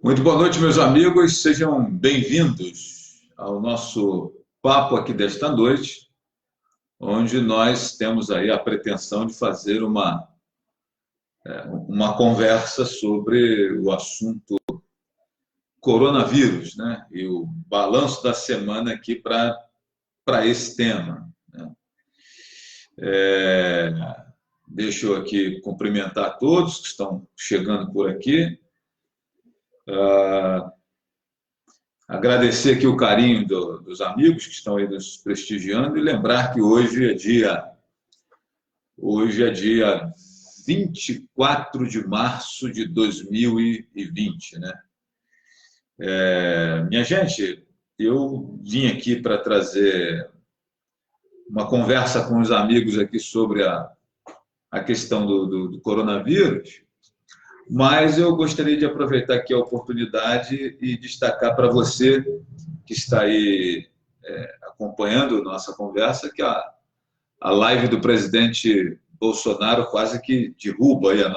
Muito boa noite, meus amigos. Sejam bem-vindos ao nosso papo aqui desta noite, onde nós temos aí a pretensão de fazer uma conversa sobre o assunto coronavírus, né? E o balanço da semana aqui para esse tema, né? Deixa eu aqui cumprimentar todos que estão chegando por aqui. Agradecer aqui o carinho dos amigos que estão aí nos prestigiando e lembrar que hoje é dia 24 de março de 2020, né? Minha gente, eu vim aqui para trazer uma conversa com os amigos aqui sobre a questão do coronavírus, mas eu gostaria de aproveitar aqui a oportunidade e destacar para você que está aí acompanhando nossa conversa que a live do presidente Bolsonaro quase que derruba aí a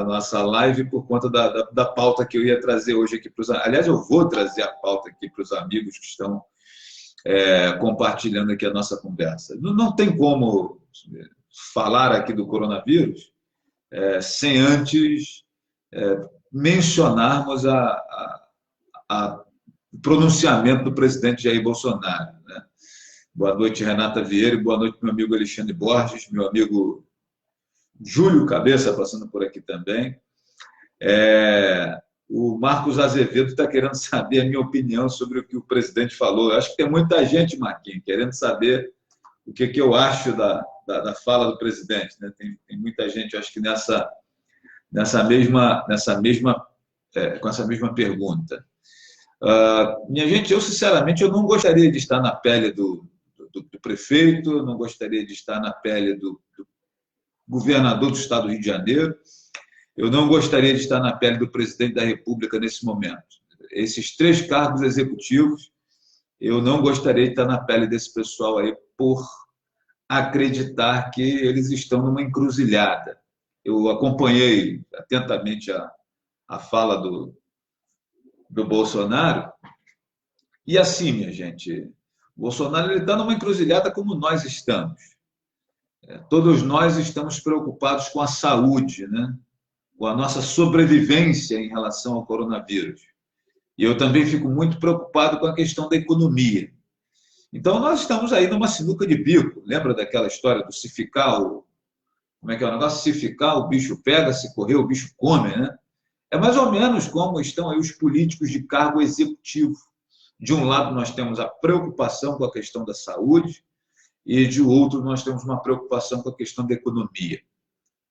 nossa live por conta da pauta que eu ia trazer hoje aqui para os... Aliás, eu vou trazer a pauta aqui para os amigos que estão compartilhando aqui a nossa conversa. Não tem como falar aqui do coronavírus sem antes mencionarmos o pronunciamento do presidente Jair Bolsonaro, né? Boa noite, Renata Vieira, e boa noite, meu amigo Alexandre Borges, meu amigo Júlio Cabeça, passando por aqui também. O Marcos Azevedo está querendo saber a minha opinião sobre o que o presidente falou. Eu acho que tem muita gente, Marquinhos, querendo saber o que eu acho da fala do presidente, né? Tem muita gente, eu acho que com essa mesma pergunta. Minha gente, eu sinceramente eu não gostaria de estar na pele do prefeito, não gostaria de estar na pele do governador do estado do Rio de Janeiro, eu não gostaria de estar na pele do presidente da República nesse momento. Esses três cargos executivos, eu não gostaria de estar na pele desse pessoal aí por acreditar que eles estão numa encruzilhada. Eu acompanhei atentamente a fala do Bolsonaro e assim, minha gente, o Bolsonaro está numa encruzilhada como nós estamos. Todos nós estamos preocupados com a saúde, né? Com a nossa sobrevivência em relação ao coronavírus. E eu também fico muito preocupado com a questão da economia. Então, nós estamos aí numa sinuca de bico. Lembra daquela história do se ficar, como é que é o negócio? Se ficar, o bicho pega, se correr, o bicho come, né? É mais ou menos como estão aí os políticos de cargo executivo. De um lado, nós temos a preocupação com a questão da saúde e, de outro, nós temos uma preocupação com a questão da economia.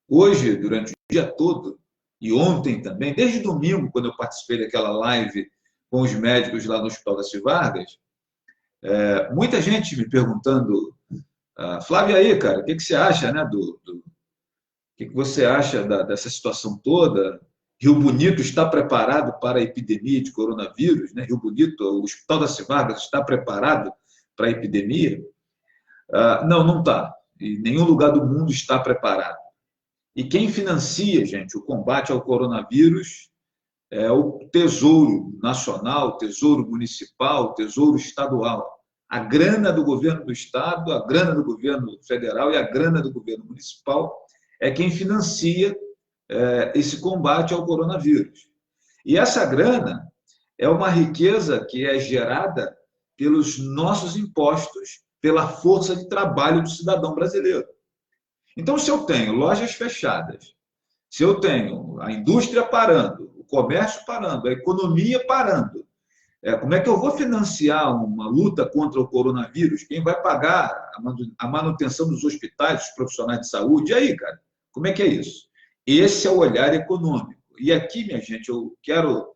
Hoje, durante o dia todo, e ontem também, desde domingo, quando eu participei daquela live com os médicos lá no Hospital das Vargas, muita gente me perguntando, Flávio, aí, cara, o que você acha, né, o que você acha dessa situação toda? Rio Bonito está preparado para a epidemia de coronavírus, né? Rio Bonito, o Hospital das Vargas está preparado para a epidemia? Não está. E nenhum lugar do mundo está preparado. E quem financia, gente, o combate ao coronavírus é o Tesouro Nacional, o Tesouro Municipal, o Tesouro Estadual. A grana do governo do Estado, a grana do governo federal e a grana do governo municipal é quem financia esse combate ao coronavírus. E essa grana é uma riqueza que é gerada pelos nossos impostos, pela força de trabalho do cidadão brasileiro. Então, se eu tenho lojas fechadas, se eu tenho a indústria parando, o comércio parando, a economia parando, como é que eu vou financiar uma luta contra o coronavírus? Quem vai pagar a manutenção dos hospitais, dos profissionais de saúde? E aí, cara, como é que é isso? Esse é o olhar econômico. E aqui, minha gente, eu quero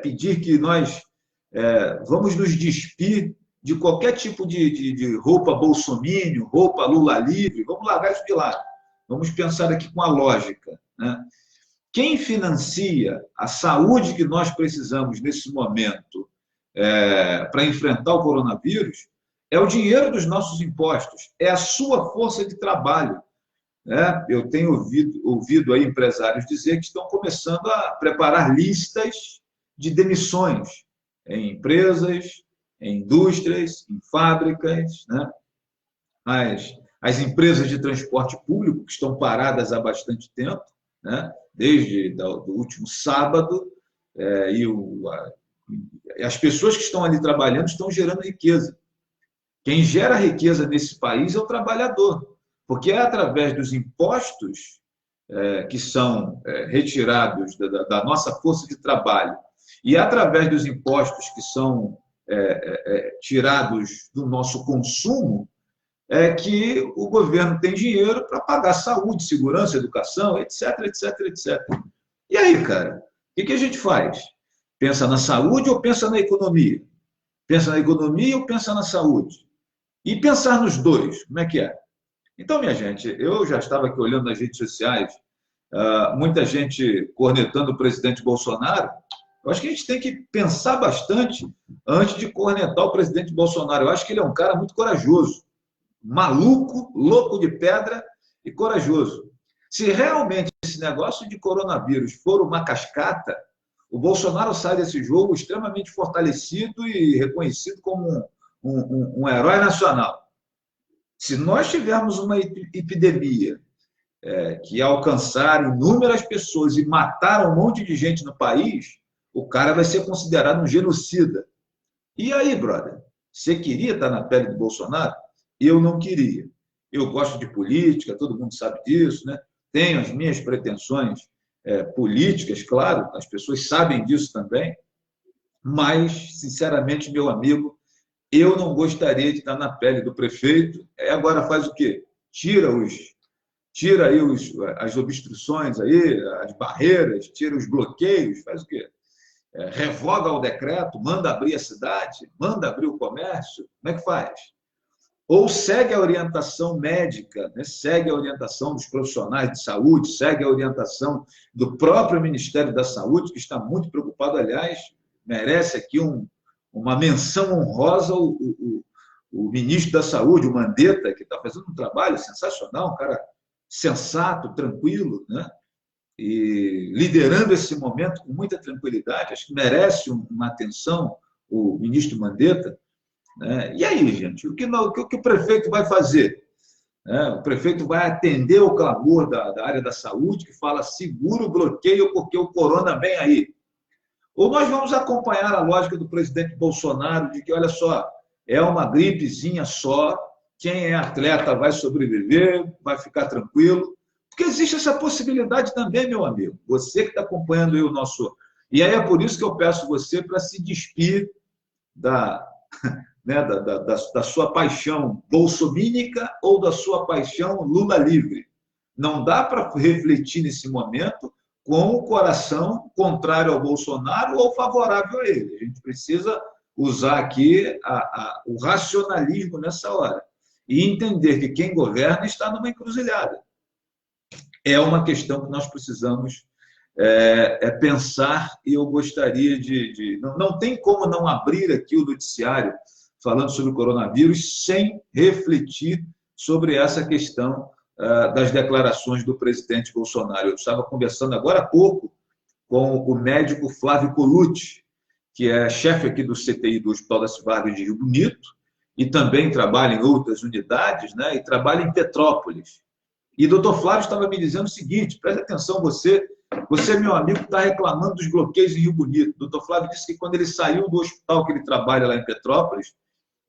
pedir que nós vamos nos despir de qualquer tipo de roupa bolsominion, roupa Lula livre, vamos largar isso de lado. Vamos pensar aqui com a lógica, né? Quem financia a saúde que nós precisamos nesse momento para enfrentar o coronavírus é o dinheiro dos nossos impostos, é a sua força de trabalho. né? Eu tenho ouvido aí empresários dizer que estão começando a preparar listas de demissões em empresas, em indústrias, em fábricas, né? As empresas de transporte público, que estão paradas há bastante tempo, né? Desde do último sábado, as pessoas que estão ali trabalhando estão gerando riqueza. Quem gera riqueza nesse país é o trabalhador, porque é através dos impostos que são retirados da nossa força de trabalho e através dos impostos que são tirados do nosso consumo que o governo tem dinheiro para pagar saúde, segurança, educação, etc, etc, etc. E aí, cara, o que a gente faz? Pensa na saúde ou pensa na economia? Pensa na economia ou pensa na saúde? E pensar nos dois, como é que é? Então, minha gente, eu já estava aqui olhando nas redes sociais, muita gente cornetando o presidente Bolsonaro. Eu acho que a gente tem que pensar bastante antes de cornetar o presidente Bolsonaro. Eu acho que ele é um cara muito corajoso, maluco, louco de pedra e corajoso. Se realmente esse negócio de coronavírus for uma cascata, o Bolsonaro sai desse jogo extremamente fortalecido e reconhecido como um herói nacional. Se nós tivermos uma epidemia que alcançar inúmeras pessoas e matar um monte de gente no país, o cara vai ser considerado um genocida. E aí, brother? Você queria estar na pele do Bolsonaro? Eu não queria. Eu gosto de política, todo mundo sabe disso, né? Tenho as minhas pretensões políticas, claro, as pessoas sabem disso também, mas, sinceramente, meu amigo, eu não gostaria de estar na pele do prefeito. Agora faz o quê? Tira aí as obstruções, aí, as barreiras, tira os bloqueios, faz o quê? Revoga o decreto, manda abrir a cidade, manda abrir o comércio, como é que faz? Ou segue a orientação médica, né? Segue a orientação dos profissionais de saúde, segue a orientação do próprio Ministério da Saúde, que está muito preocupado, aliás, merece aqui uma menção honrosa o ministro da Saúde, o Mandetta, que está fazendo um trabalho sensacional, um cara sensato, tranquilo, né? E liderando esse momento com muita tranquilidade, acho que merece uma atenção o ministro Mandetta. E aí, gente, o que o prefeito vai fazer? O prefeito vai atender o clamor da área da saúde, que fala segura o bloqueio porque o corona vem aí. Ou nós vamos acompanhar a lógica do presidente Bolsonaro de que, olha só, é uma gripezinha só, quem é atleta vai sobreviver, vai ficar tranquilo, porque existe essa possibilidade também, meu amigo. Você que está acompanhando aí o nosso... E aí é por isso que eu peço você para se despir da sua paixão bolsomínica ou da sua paixão Lula livre. Não dá para refletir nesse momento com o coração contrário ao Bolsonaro ou favorável a ele. A gente precisa usar aqui o racionalismo nessa hora e entender que quem governa está numa encruzilhada. É uma questão que nós precisamos pensar, e eu gostaria de... Não tem como não abrir aqui o noticiário falando sobre o coronavírus sem refletir sobre essa questão das declarações do presidente Bolsonaro. Eu estava conversando agora há pouco com o médico Flávio Colucci, que é chefe aqui do CTI do Hospital das Vargas de Rio Bonito, e também trabalha em outras unidades, né? E trabalha em Petrópolis. E o doutor Flávio estava me dizendo o seguinte, preste atenção você, meu amigo, está reclamando dos bloqueios em Rio Bonito. O doutor Flávio disse que quando ele saiu do hospital que ele trabalha lá em Petrópolis,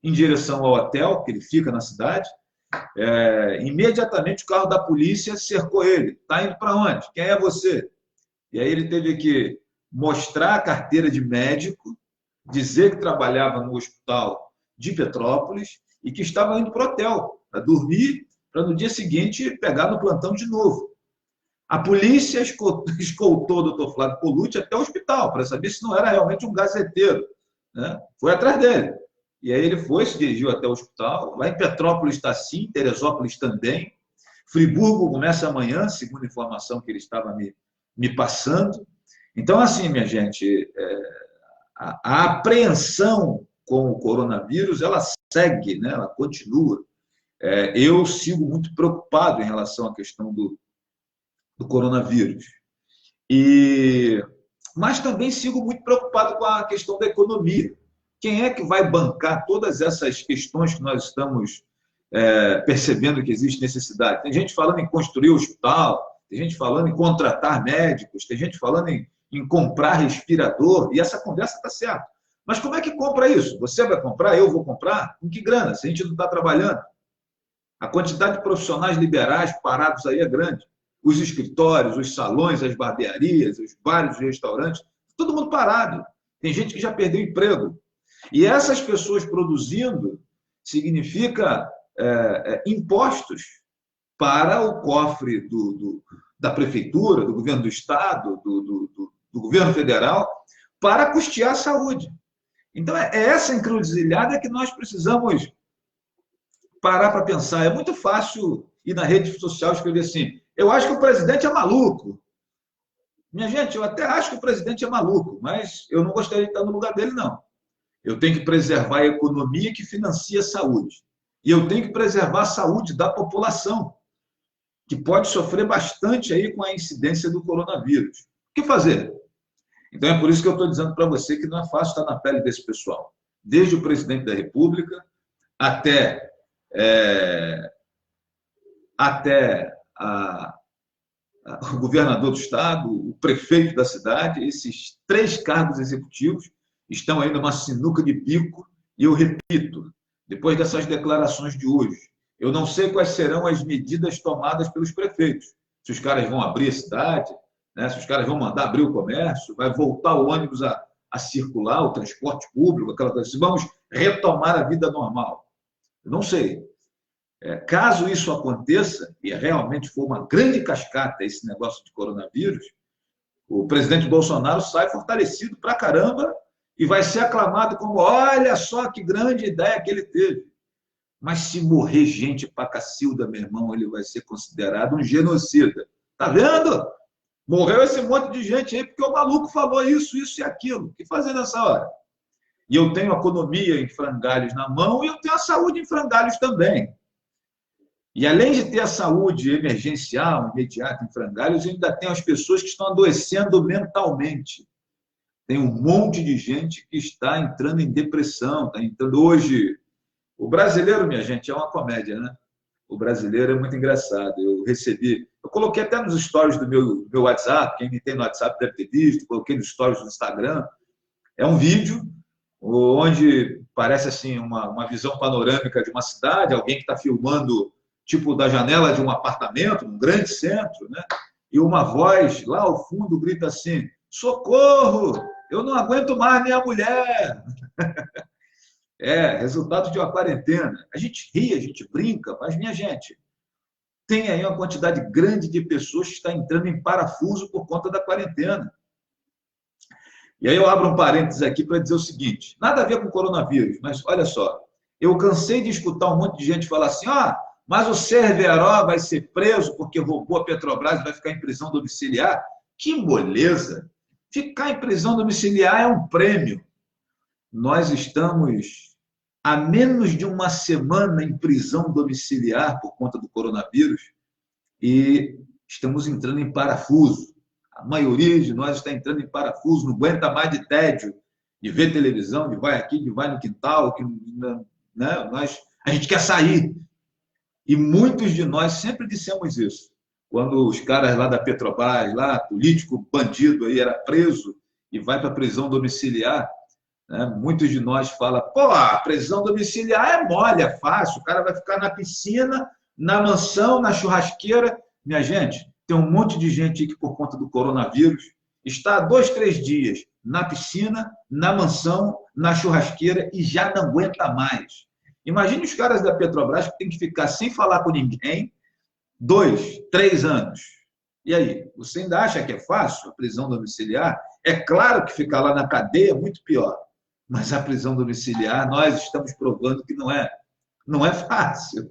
em direção ao hotel, que ele fica na cidade, imediatamente o carro da polícia cercou ele. Está indo para onde? Quem é você? E aí ele teve que mostrar a carteira de médico, dizer que trabalhava no hospital de Petrópolis e que estava indo para o hotel, para dormir, para no dia seguinte pegar no plantão de novo. A polícia escoltou o doutor Flávio Colucci até o hospital, para saber se não era realmente um gazeteiro, né? Foi atrás dele. E aí ele se dirigiu até o hospital. Lá em Petrópolis está sim, Teresópolis também. Friburgo começa amanhã, segundo a informação que ele estava me passando. Então, assim, minha gente, a apreensão com o coronavírus, ela segue, né? Ela continua. Eu sigo muito preocupado em relação à questão do coronavírus. Mas também sigo muito preocupado com a questão da economia. Quem é que vai bancar todas essas questões que nós estamos percebendo que existe necessidade? Tem gente falando em construir hospital, tem gente falando em contratar médicos, tem gente falando em comprar respirador, e essa conversa está certa. Mas como é que compra isso? Você vai comprar? Eu vou comprar? Com que grana? Se a gente não está trabalhando. A quantidade de profissionais liberais parados aí é grande. Os escritórios, os salões, as barbearias, os bares, os restaurantes, todo mundo parado. Tem gente que já perdeu emprego. E essas pessoas produzindo significa impostos para o cofre da prefeitura, do governo do estado, do governo federal, para custear a saúde. Então, é essa encruzilhada que nós precisamos parar para pensar. É muito fácil ir na rede social e escrever assim: eu acho que o presidente é maluco. Minha gente, eu até acho que o presidente é maluco, mas eu não gostaria de estar no lugar dele, não. Eu tenho que preservar a economia que financia a saúde. E eu tenho que preservar a saúde da população, que pode sofrer bastante aí com a incidência do coronavírus. O que fazer? Então, é por isso que eu estou dizendo para você que não é fácil estar na pele desse pessoal. Desde o presidente da República até o governador do estado, o prefeito da cidade, esses 3 cargos executivos estão aí numa sinuca de bico, e eu repito, depois dessas declarações de hoje, eu não sei quais serão as medidas tomadas pelos prefeitos. Se os caras vão abrir a cidade, né? Se os caras vão mandar abrir o comércio, vai voltar o ônibus a circular, o transporte público, aquela coisa. Se vamos retomar a vida normal. Eu não sei. Caso isso aconteça, e realmente for uma grande cascata esse negócio de coronavírus, o presidente Bolsonaro sai fortalecido pra caramba e vai ser aclamado como: olha só que grande ideia que ele teve. Mas se morrer gente pra cacilda, meu irmão, ele vai ser considerado um genocida. Tá vendo? Morreu esse monte de gente aí porque o maluco falou isso, isso e aquilo. O que fazer nessa hora? E eu tenho a economia em frangalhos na mão e eu tenho a saúde em frangalhos também. E além de ter a saúde emergencial, imediata em frangalhos, ainda tem as pessoas que estão adoecendo mentalmente. Tem um monte de gente que está entrando em depressão, está entrando hoje. O brasileiro, minha gente, é uma comédia, né? O brasileiro é muito engraçado. Eu coloquei até nos stories do meu WhatsApp, quem me tem no WhatsApp deve ter visto, coloquei nos stories do Instagram. É um vídeo onde parece assim uma visão panorâmica de uma cidade, alguém que está filmando tipo da janela de um apartamento, num grande centro, né? E uma voz lá ao fundo grita assim: socorro, eu não aguento mais minha mulher. Resultado de uma quarentena. A gente ri, a gente brinca, mas, minha gente, tem aí uma quantidade grande de pessoas que está entrando em parafuso por conta da quarentena. E aí eu abro um parênteses aqui para dizer o seguinte: nada a ver com o coronavírus, mas olha só, eu cansei de escutar um monte de gente falar assim: mas o Cerveró vai ser preso porque roubou a Petrobras e vai ficar em prisão domiciliar. Que moleza! Ficar em prisão domiciliar é um prêmio. Nós estamos há menos de uma semana em prisão domiciliar por conta do coronavírus e estamos entrando em parafuso. A maioria de nós está entrando em parafuso, não aguenta mais de tédio, de ver televisão, de vai aqui, de vai no quintal, né? A gente quer sair. E muitos de nós sempre dissemos isso. Quando os caras lá da Petrobras, lá, político bandido aí, era preso e vai para a prisão domiciliar, né? Muitos de nós falam: pô, a prisão domiciliar é mole, é fácil, o cara vai ficar na piscina, na mansão, na churrasqueira. Minha gente, tem um monte de gente que, por conta do coronavírus, está há 2, 3 dias na piscina, na mansão, na churrasqueira e já não aguenta mais. Imagine os caras da Petrobras que tem que ficar sem falar com ninguém 2, 3 anos. E aí, você ainda acha que é fácil a prisão domiciliar? É claro que ficar lá na cadeia é muito pior, mas a prisão domiciliar, nós estamos provando que não é fácil.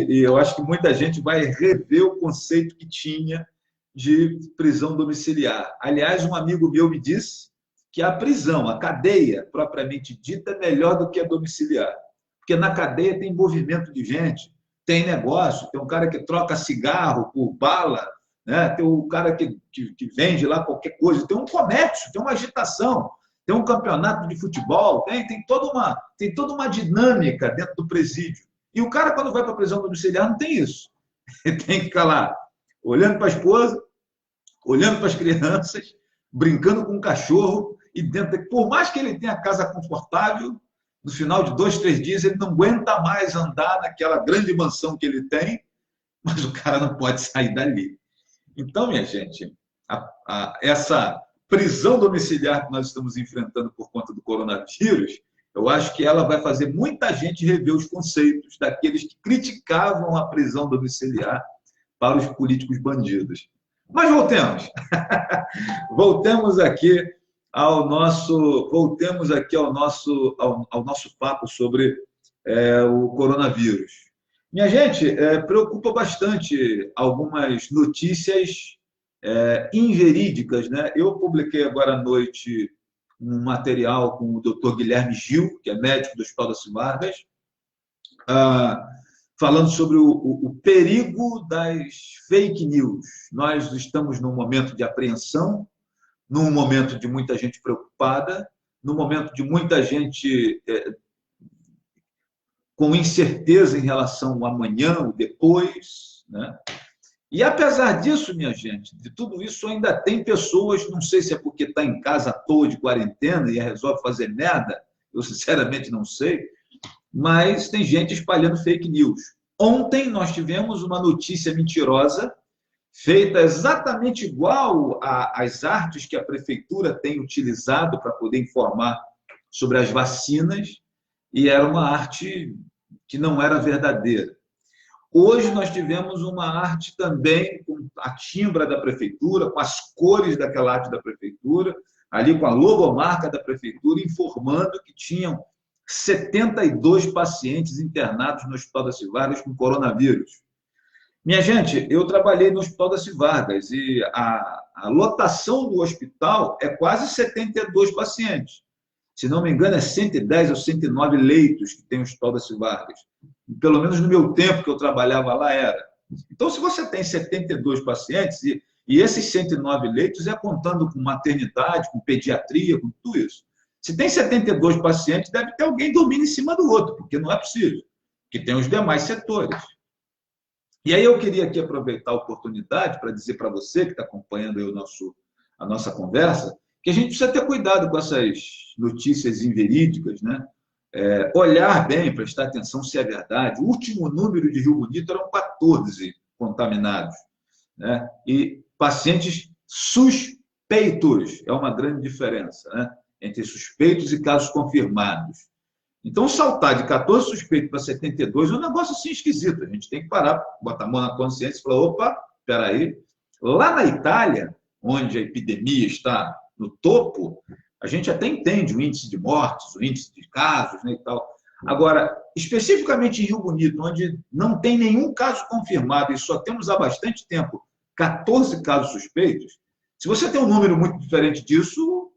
E eu acho que muita gente vai rever o conceito que tinha de prisão domiciliar. Aliás, um amigo meu me disse que a prisão, a cadeia propriamente dita, é melhor do que a domiciliar. porque na cadeia tem envolvimento de gente, tem negócio, tem um cara que troca cigarro por bala, né? Tem o cara que vende lá qualquer coisa, tem um comércio, tem uma agitação, tem um campeonato de futebol, tem toda uma dinâmica dentro do presídio. E o cara, quando vai para a prisão domiciliar, não tem isso. Ele tem que ficar lá olhando para a esposa, olhando para as crianças, brincando com o cachorro, e dentro, por mais que ele tenha a casa confortável, no final de 2, 3 dias, ele não aguenta mais andar naquela grande mansão que ele tem, mas o cara não pode sair dali. Então, minha gente, essa prisão domiciliar que nós estamos enfrentando por conta do coronavírus, eu acho que ela vai fazer muita gente rever os conceitos daqueles que criticavam a prisão domiciliar para os políticos bandidos. Mas voltemos. Voltemos aqui ao nosso papo sobre o coronavírus. Minha gente, preocupa bastante algumas notícias inverídicas, né? Eu publiquei agora à noite um material com o Dr. Guilherme Gil, que é médico do Hospital das Vargas, falando sobre o perigo das fake news. Nós estamos num momento de apreensão, num momento de muita gente preocupada, num momento de muita gente com incerteza em relação ao amanhã, o depois, né? E apesar disso, minha gente, de tudo isso, ainda tem pessoas, não sei se é porque está em casa à toa de quarentena e resolve fazer merda, eu sinceramente não sei, mas tem gente espalhando fake news. Ontem nós tivemos uma notícia mentirosa, feita exatamente igual às artes que a prefeitura tem utilizado para poder informar sobre as vacinas, e era uma arte que não era verdadeira. Hoje nós tivemos uma arte também com a timbra da prefeitura, com as cores daquela arte da prefeitura, ali com a logomarca da prefeitura, informando que tinham 72 pacientes internados no Hospital das Vargas com coronavírus. Minha gente, eu trabalhei no Hospital das Vargas e a lotação do hospital é quase 72 pacientes. Se não me engano, é 110 ou 109 leitos que tem o Hospital das Vargas. Pelo menos no meu tempo que eu trabalhava lá era. Então, se você tem 72 pacientes, e esses 109 leitos é contando com maternidade, com pediatria, com tudo isso. Se tem 72 pacientes, deve ter alguém dormindo em cima do outro, porque não é possível, porque tem os demais setores. E aí eu queria aqui aproveitar a oportunidade para dizer para você que está acompanhando aí a nossa conversa, que a gente precisa ter cuidado com essas notícias inverídicas, né? Olhar bem, prestar atenção se é verdade. O último número de Rio Bonito eram 14 contaminados, né? E pacientes suspeitos, é uma grande diferença, né? Entre suspeitos e casos confirmados. Então, saltar de 14 suspeitos para 72 é um negócio assim esquisito. A gente tem que parar, botar a mão na consciência e falar, opa, espera aí. Lá na Itália, onde a epidemia está no topo, a gente até entende o índice de mortes, o índice de casos, né, e tal. Agora, especificamente em Rio Bonito, onde não tem nenhum caso confirmado e só temos há bastante tempo 14 casos suspeitos, se você tem um número muito diferente disso,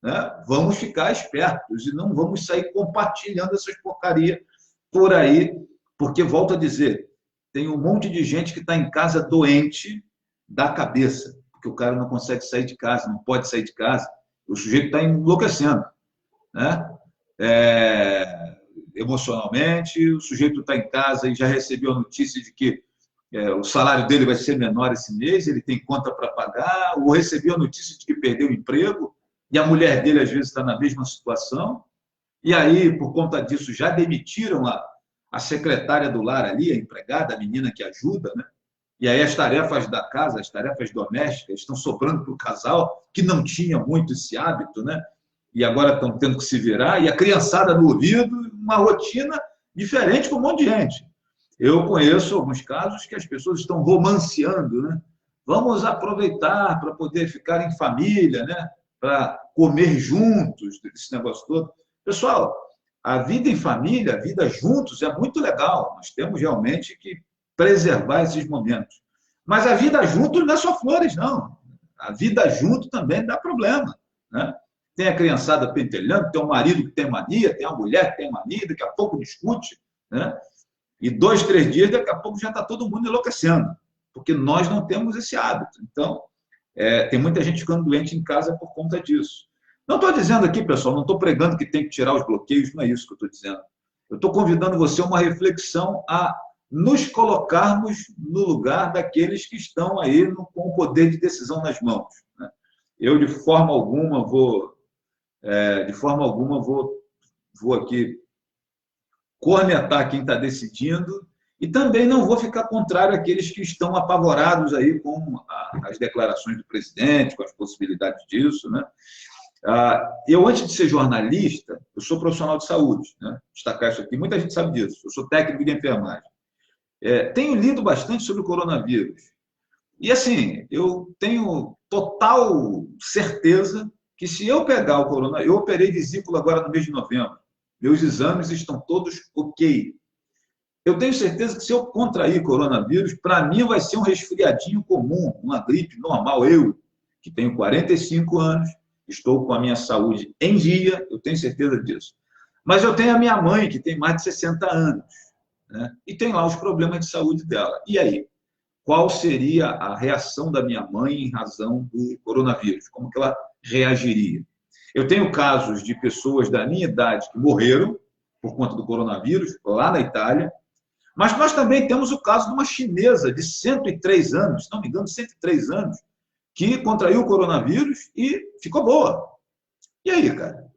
né, vamos ficar espertos e não vamos sair compartilhando essas porcarias por aí, porque, volto a dizer, tem um monte de gente que está em casa doente da cabeça, porque o cara não consegue sair de casa, não pode sair de casa. O sujeito está enlouquecendo, né? Emocionalmente, o sujeito está em casa e já recebeu a notícia de que o salário dele vai ser menor esse mês, ele tem conta para pagar, ou recebeu a notícia de que perdeu o emprego, e a mulher dele, às vezes, está na mesma situação, e aí, por conta disso, já demitiram a secretária do lar ali, a empregada, a menina que ajuda, né? E aí as tarefas da casa, as tarefas domésticas, estão sobrando para o casal, que não tinha muito esse hábito, né? E agora estão tendo que se virar, e a criançada no ouvido, uma rotina diferente com um monte de gente. Eu conheço alguns casos que as pessoas estão romanceando, né? Vamos aproveitar para poder ficar em família, né? Para comer juntos, esse negócio todo. Pessoal, a vida em família, a vida juntos é muito legal. Nós temos realmente que preservar esses momentos. Mas a vida junto não é só flores, não. A vida junto também dá problema, né? tem a criançada pentelhando, tem o marido que tem mania, tem a mulher que tem mania, daqui a pouco discute, né? E 2, 3 dias, daqui a pouco já está todo mundo enlouquecendo, porque nós não temos esse hábito. Então, tem muita gente ficando doente em casa por conta disso. Não estou dizendo aqui, pessoal, não estou pregando que tem que tirar os bloqueios, não é isso que eu estou dizendo. Eu estou convidando você a uma reflexão a nos colocarmos no lugar daqueles que estão aí com o poder de decisão nas mãos, né? Eu, de forma alguma, vou aqui cornetar quem está decidindo e também não vou ficar contrário àqueles que estão apavorados aí com as declarações do presidente, com as possibilidades disso, né? Eu, antes de ser jornalista, eu sou profissional de saúde, né? Destacar isso aqui, muita gente sabe disso. Eu sou técnico de enfermagem. Tenho lido bastante sobre o coronavírus. E, assim, eu tenho total certeza que se eu pegar o coronavírus... Eu operei vesícula agora no mês de novembro. Meus exames estão todos ok. Eu tenho certeza que se eu contrair coronavírus, para mim vai ser um resfriadinho comum, uma gripe normal. Eu, que tenho 45 anos, estou com a minha saúde em dia, eu tenho certeza disso. Mas eu tenho a minha mãe, que tem mais de 60 anos, né? E tem lá os problemas de saúde dela. E aí? Qual seria a reação da minha mãe em razão do coronavírus? Como que ela reagiria? Eu tenho casos de pessoas da minha idade que morreram por conta do coronavírus, lá na Itália, mas nós também temos o caso de uma chinesa de 103 anos, se não me engano, 103 anos, que contraiu o coronavírus e ficou boa. E aí, cara?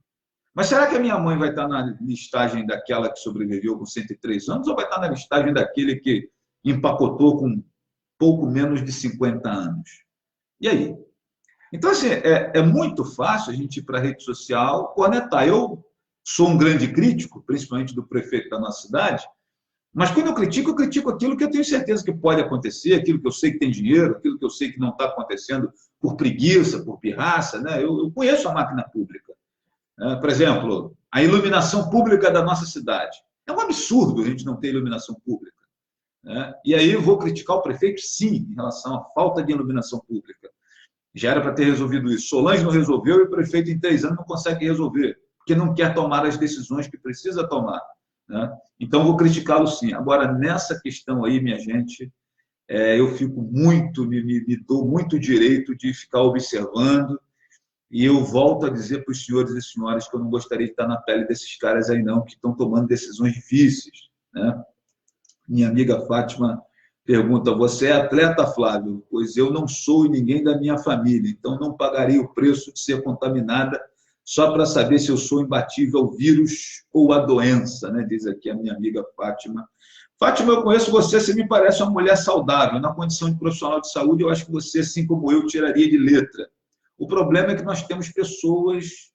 Mas será que a minha mãe vai estar na listagem daquela que sobreviveu com 103 anos ou vai estar na listagem daquele que empacotou com pouco menos de 50 anos? E aí? Então, assim, é muito fácil a gente ir para a rede social cornetar. Eu sou um grande crítico, principalmente do prefeito da nossa cidade, mas quando eu critico aquilo que eu tenho certeza que pode acontecer, aquilo que eu sei que tem dinheiro, aquilo que eu sei que não está acontecendo por preguiça, por pirraça, né? Eu conheço a máquina pública. Por exemplo, a iluminação pública da nossa cidade. É um absurdo a gente não ter iluminação pública, né? E aí eu vou criticar o prefeito, sim, em relação à falta de iluminação pública. Já era para ter resolvido isso. Solange não resolveu e o prefeito, em 3 anos, não consegue resolver, porque não quer tomar as decisões que precisa tomar, né? Então, vou criticá-lo, sim. Agora, nessa questão aí, minha gente, eu fico muito, me dou muito direito de ficar observando, e eu volto a dizer para os senhores e senhoras que eu não gostaria de estar na pele desses caras aí, não, que estão tomando decisões difíceis, né? Minha amiga Fátima pergunta: você é atleta, Flávio? Pois eu não sou e ninguém da minha família, então não pagaria o preço de ser contaminada só para saber se eu sou imbatível ao vírus ou à doença, né? Diz aqui a minha amiga Fátima. Fátima, eu conheço você, você me parece uma mulher saudável. Na condição de profissional de saúde, eu acho que você, assim como eu, tiraria de letra. O problema é que nós temos pessoas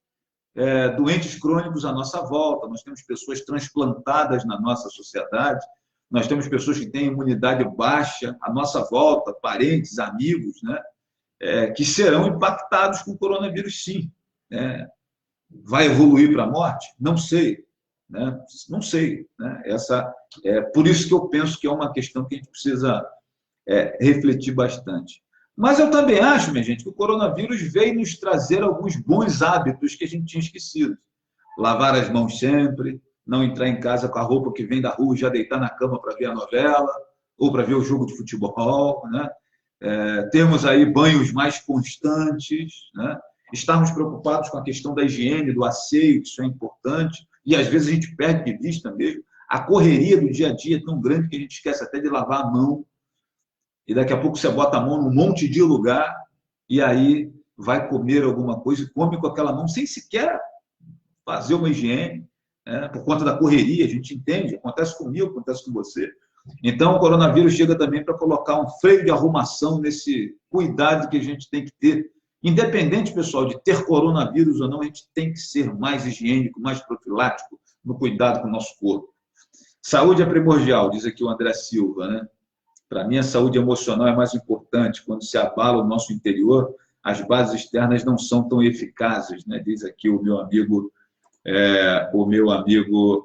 doentes crônicos à nossa volta, nós temos pessoas transplantadas na nossa sociedade, nós temos pessoas que têm imunidade baixa à nossa volta, parentes, amigos, né? Que serão impactados com o coronavírus, sim. Vai evoluir para a morte? Não sei, né? Não sei, né? Por isso que eu penso que é uma questão que a gente precisa refletir bastante. Mas eu também acho, minha gente, que o coronavírus veio nos trazer alguns bons hábitos que a gente tinha esquecido. Lavar as mãos sempre, não entrar em casa com a roupa que vem da rua e já deitar na cama para ver a novela, ou para ver o jogo de futebol, né? Termos aí banhos mais constantes, né? Estarmos preocupados com a questão da higiene, do asseio, isso é importante, e às vezes a gente perde de vista mesmo. A correria do dia a dia é tão grande que a gente esquece até de lavar a mão, e daqui a pouco você bota a mão num monte de lugar, e aí vai comer alguma coisa e come com aquela mão sem sequer fazer uma higiene, né? Por conta da correria, a gente entende, acontece comigo, acontece com você. Então, o coronavírus chega também para colocar um freio de arrumação nesse cuidado que a gente tem que ter. Independente, pessoal, de ter coronavírus ou não, a gente tem que ser mais higiênico, mais profilático no cuidado com o nosso corpo. Saúde é primordial, diz aqui o André Silva, né? Para mim, a saúde emocional é mais importante. Quando se abala o nosso interior, as bases externas não são tão eficazes, né? Diz aqui o meu amigo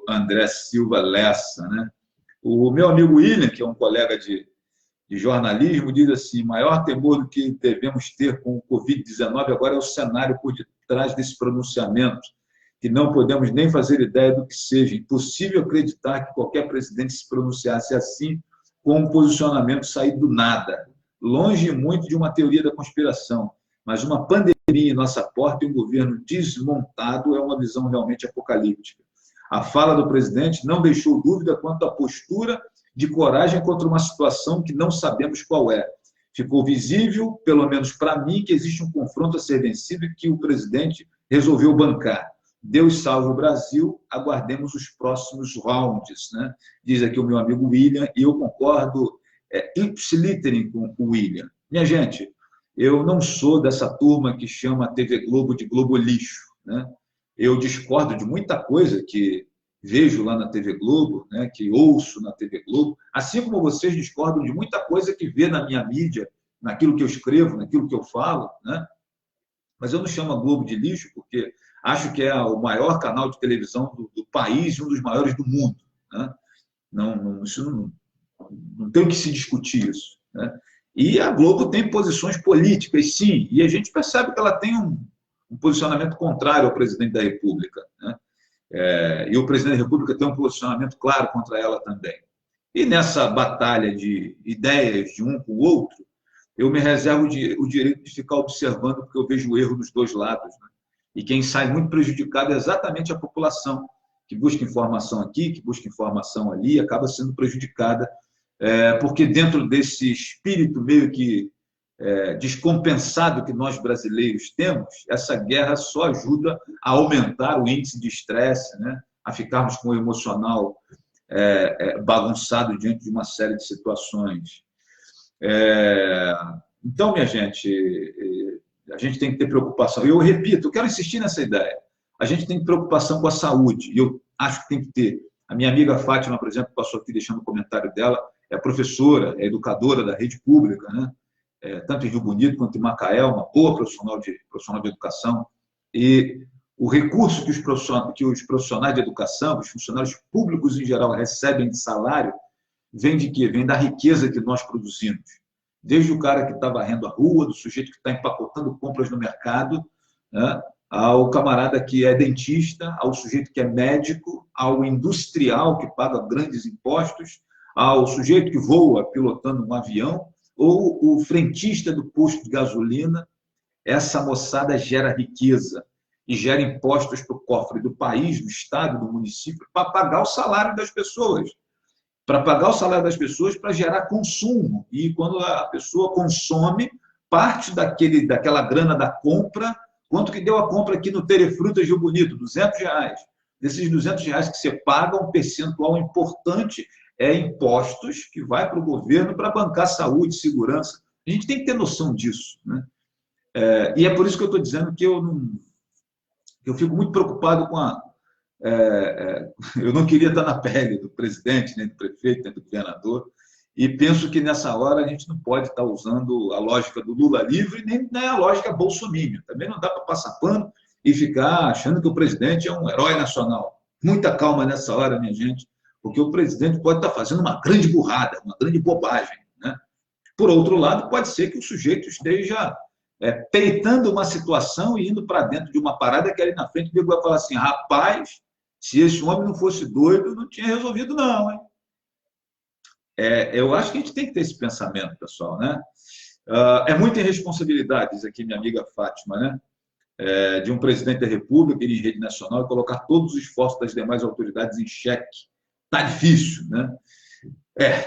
André Silva Lessa, né? O meu amigo William, que é um colega de jornalismo, diz assim: maior temor do que devemos ter com o Covid-19 agora é o cenário trás desse pronunciamento, que não podemos nem fazer ideia do que seja. Impossível acreditar que qualquer presidente se pronunciasse assim, com um posicionamento saído do nada. Longe muito de uma teoria da conspiração, mas uma pandemia em nossa porta e um governo desmontado é uma visão realmente apocalíptica. A fala do presidente não deixou dúvida quanto à postura de coragem contra uma situação que não sabemos qual é. Ficou visível, pelo menos para mim, que existe um confronto a ser vencido e que o presidente resolveu bancar. Deus salve o Brasil, aguardemos os próximos rounds, né? Diz aqui o meu amigo William, e eu concordo ipsiliterim com o William. Minha gente, eu não sou dessa turma que chama a TV Globo de Globo lixo, né? Eu discordo de muita coisa que vejo lá na TV Globo, né, que ouço na TV Globo, assim como vocês discordam de muita coisa que vê na minha mídia, naquilo que eu escrevo, naquilo que eu falo, né? Mas eu não chamo a Globo de lixo porque acho que é o maior canal de televisão do país e um dos maiores do mundo, né? Isso não tem o que se discutir isso, né? E a Globo tem posições políticas, sim, e a gente percebe que ela tem um posicionamento contrário ao presidente da República, né? E o presidente da República tem um posicionamento claro contra ela também. E nessa batalha de ideias de um com o outro, eu me reservo o direito de ficar observando, porque eu vejo o erro dos dois lados, né? E quem sai muito prejudicado é exatamente a população, que busca informação aqui, que busca informação ali, acaba sendo prejudicada, porque dentro desse espírito meio que descompensado que nós brasileiros temos, essa guerra só ajuda a aumentar o índice de estresse, né? A ficarmos com o emocional bagunçado diante de uma série de situações. Então, minha gente, a gente tem que ter preocupação. E eu repito, eu quero insistir nessa ideia. A gente tem preocupação com a saúde, e eu acho que tem que ter. A minha amiga Fátima, por exemplo, passou aqui deixando o comentário dela, é professora, é educadora da rede pública, né? Tanto em Rio Bonito quanto em Macaé, uma boa profissional de educação. E o recurso que os profissionais de educação, os funcionários públicos em geral, recebem de salário, vem de quê? Vem da riqueza que nós produzimos. Desde o cara que está varrendo a rua, do sujeito que está empacotando compras no mercado, né? Ao camarada que é dentista, ao sujeito que é médico, ao industrial que paga grandes impostos, ao sujeito que voa pilotando um avião, ou o frentista do posto de gasolina. Essa moçada gera riqueza e gera impostos para o cofre do país, do estado, do município, para pagar o salário das pessoas. Para pagar o salário das pessoas, para gerar consumo. E quando a pessoa consome, parte daquela grana da compra, quanto que deu a compra aqui no Terefrutas Rio Bonito? R$200. Desses R$200 que você paga, um percentual importante impostos que vai para o governo para bancar saúde, segurança. A gente tem que ter noção disso, né? E é por isso que eu estou dizendo que eu fico muito preocupado com eu não queria estar na pele do presidente, nem do prefeito, nem do governador, e penso que nessa hora a gente não pode estar usando a lógica do Lula livre, nem a lógica bolsominion. Também não dá para passar pano e ficar achando que o presidente é um herói nacional. Muita calma nessa hora, minha gente, porque o presidente pode estar fazendo uma grande burrada, uma grande bobagem, né? Por outro lado, pode ser que o sujeito esteja peitando uma situação e indo para dentro de uma parada que ali na frente ele vai falar assim, rapaz, se esse homem não fosse doido, não tinha resolvido não, hein? Eu acho que a gente tem que ter esse pensamento, pessoal, né? É muita irresponsabilidade, diz aqui minha amiga Fátima, né? De um presidente da República ir em rede nacional e colocar todos os esforços das demais autoridades em xeque. Tá difícil, né?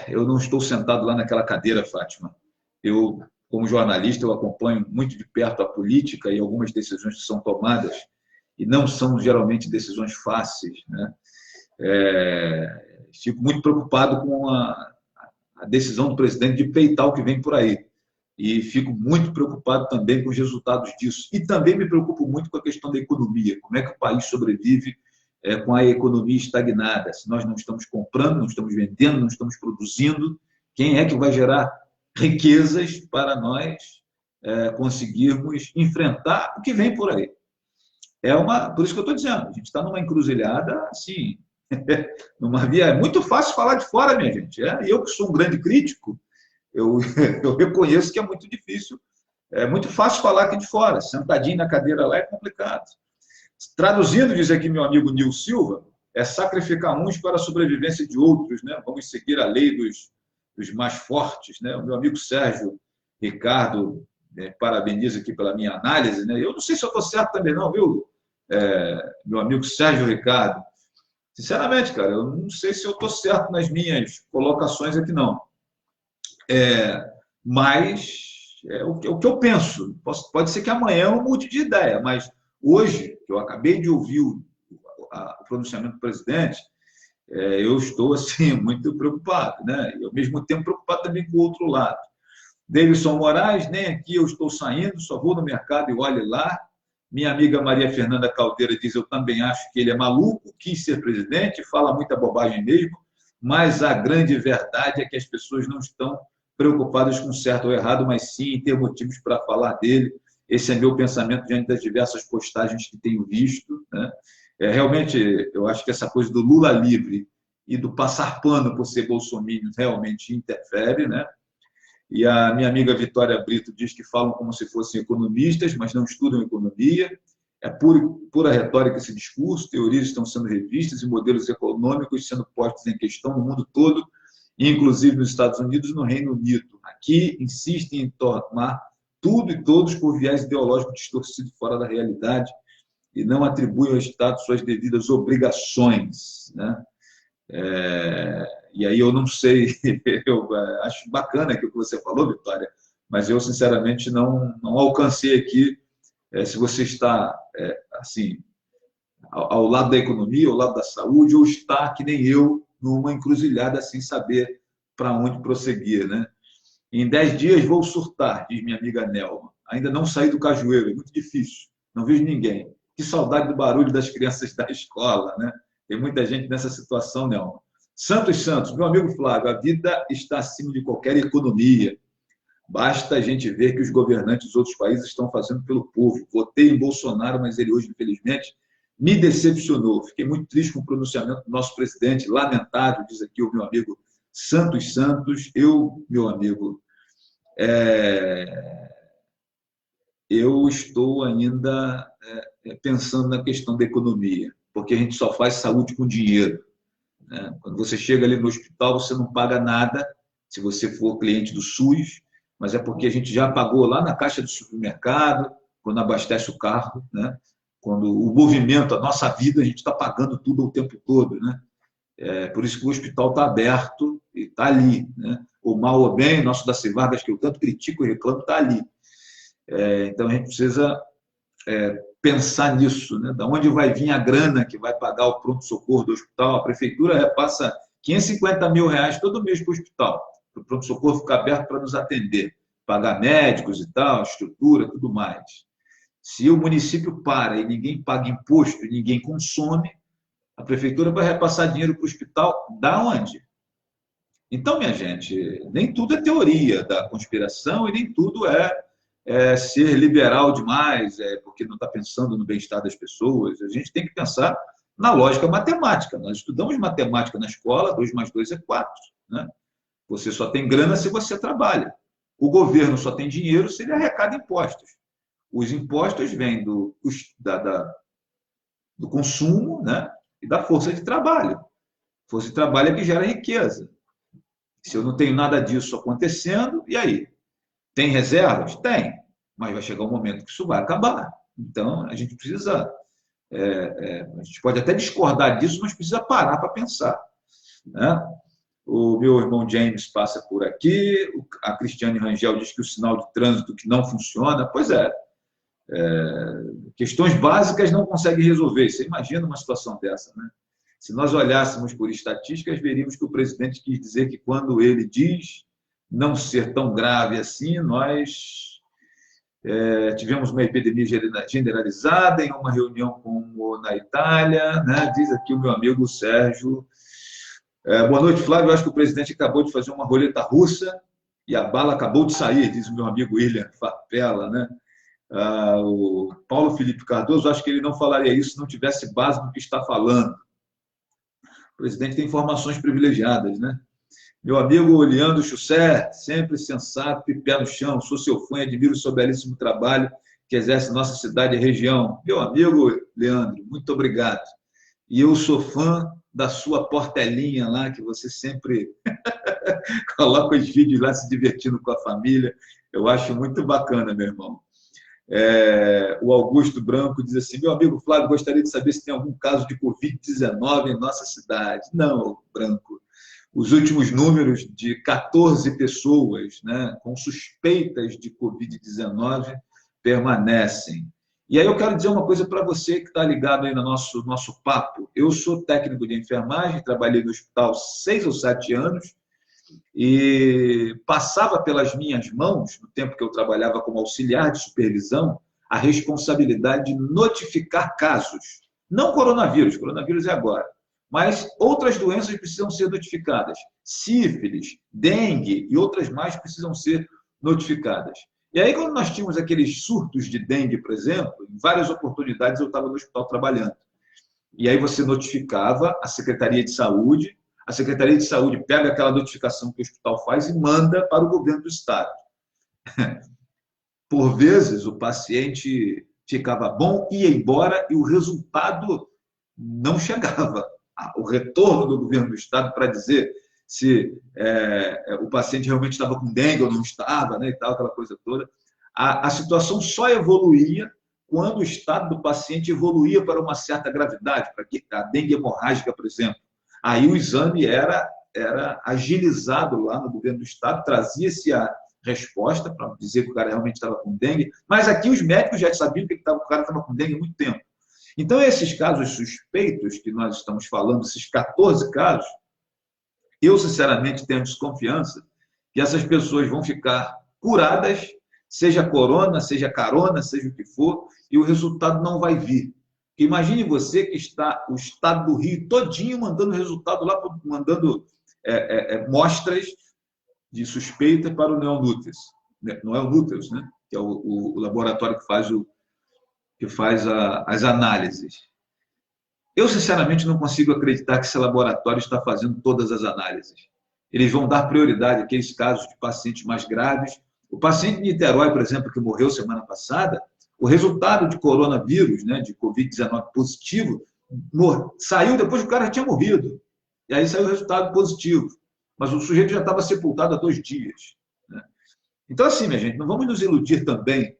Eu não estou sentado lá naquela cadeira, Fátima. Eu, como jornalista, eu acompanho muito de perto a política e algumas decisões que são tomadas, e não são geralmente decisões fáceis, né? Fico muito preocupado com a decisão do presidente de peitar o que vem por aí. E fico muito preocupado também com os resultados disso. E também me preocupo muito com a questão da economia. Como é que o país sobrevive com a economia estagnada? Se nós não estamos comprando, não estamos vendendo, não estamos produzindo, quem é que vai gerar riquezas para nós conseguirmos enfrentar o que vem por aí? Por isso que eu estou dizendo, a gente está numa encruzilhada assim, numa via. É muito fácil falar de fora, minha gente. E eu que sou um grande crítico, eu reconheço que é muito difícil É muito fácil falar aqui de fora, sentadinho na cadeira lá é complicado. Traduzindo, diz aqui meu amigo Nil Silva, é sacrificar uns para a sobrevivência de outros, né? Vamos seguir a lei dos mais fortes, né? O meu amigo Sérgio Ricardo parabeniza aqui pela minha análise, né? Eu não sei se eu estou certo também não, viu, meu amigo Sérgio Ricardo? Sinceramente, cara, eu não sei se eu estou certo nas minhas colocações aqui, não. Mas o que eu penso. Pode ser que amanhã eu mude de ideia, mas hoje, que eu acabei de ouvir o pronunciamento do presidente, eu estou assim, muito preocupado, né? E, ao mesmo tempo, preocupado também com o outro lado. Davidson Moraes, nem aqui eu estou saindo, só vou no mercado e olhe lá. Minha amiga Maria Fernanda Caldeira diz, eu também acho que ele é maluco, quis ser presidente, fala muita bobagem mesmo, mas a grande verdade é que as pessoas não estão preocupadas com certo ou errado, mas sim em ter motivos para falar dele. Esse é meu pensamento diante das diversas postagens que tenho visto, né? Realmente, eu acho que essa coisa do Lula livre e do passar pano por ser bolsominion realmente interfere, né? E a minha amiga Vitória Brito diz que falam como se fossem economistas, mas não estudam economia. É pura retórica esse discurso, teorias estão sendo revistas e modelos econômicos sendo postos em questão no mundo todo, inclusive nos Estados Unidos e no Reino Unido. Aqui insistem em tomar tudo e todos por viés ideológico distorcido fora da realidade e não atribuem ao Estado suas devidas obrigações, né? E aí eu não sei, eu acho bacana aquilo que você falou, Vitória, mas eu, sinceramente, não alcancei aqui se você está, assim, ao lado da economia, ao lado da saúde, ou está, que nem eu, numa encruzilhada sem saber para onde prosseguir, né? Em 10 dias vou surtar, diz minha amiga Nelma. Ainda não saí do cajueiro, é muito difícil, não vejo ninguém. Que saudade do barulho das crianças da escola, né? Tem muita gente nessa situação, Nelma. Santos, meu amigo Flávio, a vida está acima de qualquer economia. Basta a gente ver que os governantes dos outros países estão fazendo pelo povo. Votei em Bolsonaro, mas ele hoje, infelizmente, me decepcionou. Fiquei muito triste com o pronunciamento do nosso presidente, lamentável, diz aqui o meu amigo Santos. Meu amigo, eu estou ainda pensando na questão da economia, porque a gente só faz saúde com dinheiro, né? Quando você chega ali no hospital, você não paga nada se você for cliente do SUS, mas é porque a gente já pagou lá na caixa do supermercado, quando abastece o carro, né? Quando o movimento, a nossa vida, a gente está pagando tudo o tempo todo, né? Por isso que o hospital está aberto e está ali, né? O mal ou bem, nosso Darcy Vargas, que eu tanto critico e reclamo, está ali. Então a gente precisa pensar nisso, né? Da onde vai vir a grana que vai pagar o pronto-socorro do hospital? A prefeitura repassa 550 mil reais todo mês para o hospital, para o pronto-socorro ficar aberto para nos atender, pagar médicos e tal, estrutura, tudo mais. Se o município para e ninguém paga imposto e ninguém consome, a prefeitura vai repassar dinheiro para o hospital da onde? Então, minha gente, nem tudo é teoria da conspiração e nem tudo ser liberal demais, porque não está pensando no bem-estar das pessoas. A gente tem que pensar na lógica matemática. Nós estudamos matemática na escola, 2 mais 2 é 4. Né? Você só tem grana se você trabalha. O governo só tem dinheiro se ele arrecada impostos. Os impostos vêm do consumo, né? E da força de trabalho. Força de trabalho é que gera riqueza. Se eu não tenho nada disso acontecendo, e aí? Tem reservas? Tem, mas vai chegar um momento que isso vai acabar. Então, a gente precisa... a gente pode até discordar disso, mas precisa parar para pensar. Né? O meu irmão James passa por aqui, a Cristiane Rangel diz que o sinal de trânsito que não funciona. Pois questões básicas não consegue resolver. Você imagina uma situação dessa, né? Se nós olhássemos por estatísticas, veríamos que o presidente quis dizer que quando ele diz não ser tão grave assim, nós tivemos uma epidemia generalizada em uma reunião como na Itália, né? Diz aqui o meu amigo Sérgio. Boa noite, Flávio. Eu acho que o presidente acabou de fazer uma roleta russa e a bala acabou de sair, diz o meu amigo William Farpella, né? O Paulo Felipe Cardoso, acho que ele não falaria isso se não tivesse base no que está falando. O presidente tem informações privilegiadas, né? Meu amigo Leandro Chusser, sempre sensato e pé no chão, sou seu fã e admiro o seu belíssimo trabalho que exerce em nossa cidade e região. Meu amigo Leandro, muito obrigado. E eu sou fã da sua portelinha lá, que você sempre coloca os vídeos lá se divertindo com a família. Eu acho muito bacana, meu irmão. O Augusto Branco diz assim: meu amigo Flávio, gostaria de saber se tem algum caso de Covid-19 em nossa cidade. Não, Branco. Os últimos números de 14 pessoas, né, com suspeitas de Covid-19 permanecem. E aí eu quero dizer uma coisa para você que está ligado aí no nosso papo. Eu sou técnico de enfermagem, trabalhei no hospital 6 ou 7 anos, e passava pelas minhas mãos, no tempo que eu trabalhava como auxiliar de supervisão, a responsabilidade de notificar casos. Não coronavírus é agora, mas outras doenças precisam ser notificadas. Sífilis, dengue e outras mais precisam ser notificadas. E aí, quando nós tínhamos aqueles surtos de dengue, por exemplo, em várias oportunidades eu estava no hospital trabalhando. E aí você notificava a Secretaria de Saúde, a Secretaria de Saúde pega aquela notificação que o hospital faz e manda para o governo do estado. Por vezes, o paciente ficava bom, ia embora e o resultado não chegava. O retorno do governo do estado para dizer se o paciente realmente estava com dengue ou não estava, né, e tal, aquela coisa toda. A situação só evoluía quando o estado do paciente evoluía para uma certa gravidade, para a dengue hemorrágica, por exemplo. Aí o exame era agilizado lá no governo do estado, trazia-se a resposta para dizer que o cara realmente estava com dengue, mas aqui os médicos já sabiam que o cara estava com dengue há muito tempo. Então, esses casos suspeitos que nós estamos falando, esses 14 casos, eu, sinceramente, tenho desconfiança que essas pessoas vão ficar curadas, seja corona, seja carona, seja o que for, e o resultado não vai vir. Imagine você que está o estado do Rio todinho mandando resultado lá, mandando mostras de suspeita para o Neonúteus, né? Que é o laboratório que faz as análises. Eu, sinceramente, não consigo acreditar que esse laboratório está fazendo todas as análises. Eles vão dar prioridade àqueles casos de pacientes mais graves. O paciente de Niterói, por exemplo, que morreu semana passada, o resultado de coronavírus, né, de Covid-19 positivo, saiu depois que o cara já tinha morrido. E aí saiu o resultado positivo. Mas o sujeito já estava sepultado há 2 dias. Né? Então, assim, minha gente, não vamos nos iludir também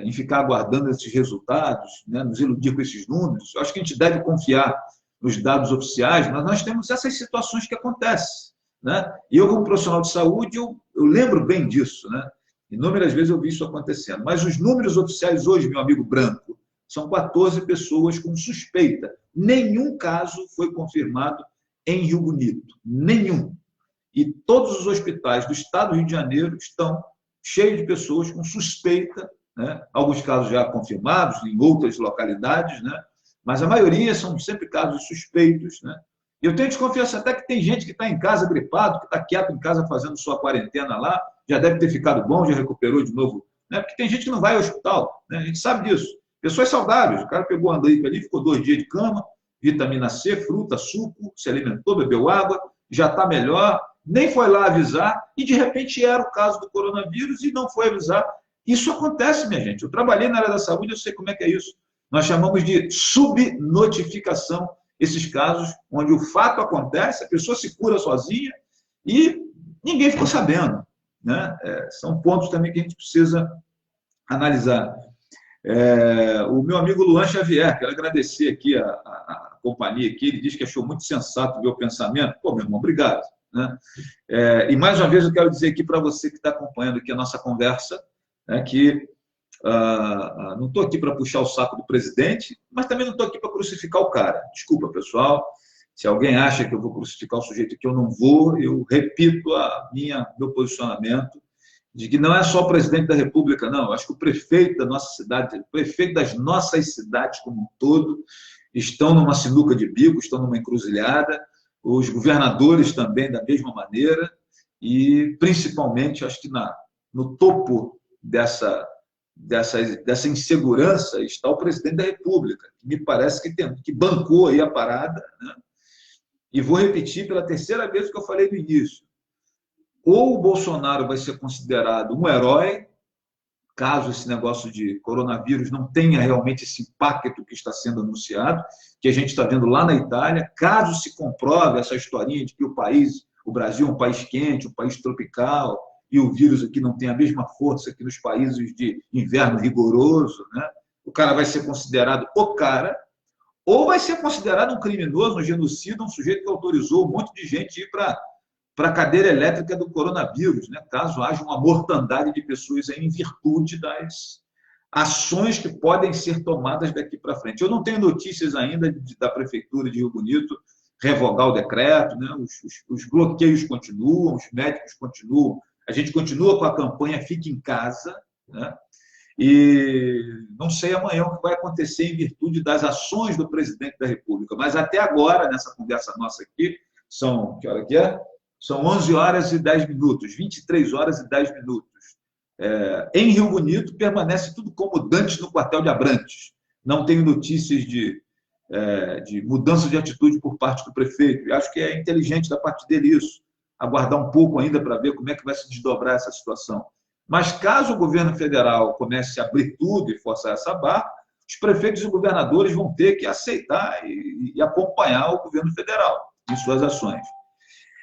em ficar aguardando esses resultados, né, nos iludir com esses números. Eu acho que a gente deve confiar nos dados oficiais, mas nós temos essas situações que acontecem. Né? E eu, como profissional de saúde, eu lembro bem disso. Né? Inúmeras vezes eu vi isso acontecendo. Mas os números oficiais hoje, meu amigo Branco, são 14 pessoas com suspeita. Nenhum caso foi confirmado em Rio Bonito. Nenhum. E todos os hospitais do estado do Rio de Janeiro estão cheios de pessoas com suspeita, né? Alguns casos já confirmados em outras localidades, né? Mas a maioria são sempre casos suspeitos. Né? Eu tenho desconfiança até que tem gente que está em casa gripado, que está quieto em casa fazendo sua quarentena lá, já deve ter ficado bom, já recuperou de novo. Né? Porque tem gente que não vai ao hospital, né? A gente sabe disso. Pessoas saudáveis, o cara pegou a gripe ali, ficou 2 dias de cama, vitamina C, fruta, suco, se alimentou, bebeu água, já está melhor, nem foi lá avisar, e de repente era o caso do coronavírus e não foi avisar. Isso acontece, minha gente. Eu trabalhei na área da saúde, eu sei como é que é isso. Nós chamamos de subnotificação esses casos onde o fato acontece, a pessoa se cura sozinha e ninguém ficou sabendo. Né? São pontos também que a gente precisa analisar. O meu amigo Luan Xavier, quero agradecer aqui a companhia aqui, ele diz que achou muito sensato o meu pensamento. Pô, meu irmão, obrigado. Né? E mais uma vez eu quero dizer aqui para você que está acompanhando aqui a nossa conversa, né, que não estou aqui para puxar o saco do presidente, mas também não estou aqui para crucificar o cara. Desculpa, pessoal. Se alguém acha que eu vou crucificar o sujeito aqui, eu não vou. Eu repito meu posicionamento de que não é só o presidente da República, não. Eu acho que o prefeito da nossa cidade, o prefeito das nossas cidades como um todo, estão numa sinuca de bico, estão numa encruzilhada. Os governadores também da mesma maneira. E, principalmente, acho que no topo dessa insegurança está o presidente da República, que me parece que bancou aí a parada. Né? E vou repetir pela 3ª vez o que eu falei no início. ou o Bolsonaro vai ser considerado um herói, caso esse negócio de coronavírus não tenha realmente esse impacto que está sendo anunciado, que a gente está vendo lá na Itália, caso se comprove essa historinha de que o Brasil é um país quente, um país tropical, e o vírus aqui não tem a mesma força que nos países de inverno rigoroso, né? O cara vai ser considerado o cara, ou vai ser considerado um criminoso, um genocida, um sujeito que autorizou um monte de gente ir para a cadeira elétrica do coronavírus, né? Caso haja uma mortandade de pessoas aí em virtude das ações que podem ser tomadas daqui para frente. Eu não tenho notícias ainda da Prefeitura de Rio Bonito revogar o decreto, né? Os bloqueios continuam, os médicos continuam, a gente continua com a campanha Fique em Casa, né? E não sei amanhã o que vai acontecer em virtude das ações do presidente da República, mas até agora, nessa conversa nossa aqui, que hora que é? São 11 horas e 10 minutos, 23 horas e 10 minutos. Em Rio Bonito, permanece tudo como dantes no quartel de Abrantes. Não tenho notícias de mudança de atitude por parte do prefeito. E acho que é inteligente da parte dele isso. Aguardar um pouco ainda para ver como é que vai se desdobrar essa situação. Mas caso o governo federal comece a abrir tudo e forçar essa barra, os prefeitos e governadores vão ter que aceitar e acompanhar o governo federal em suas ações.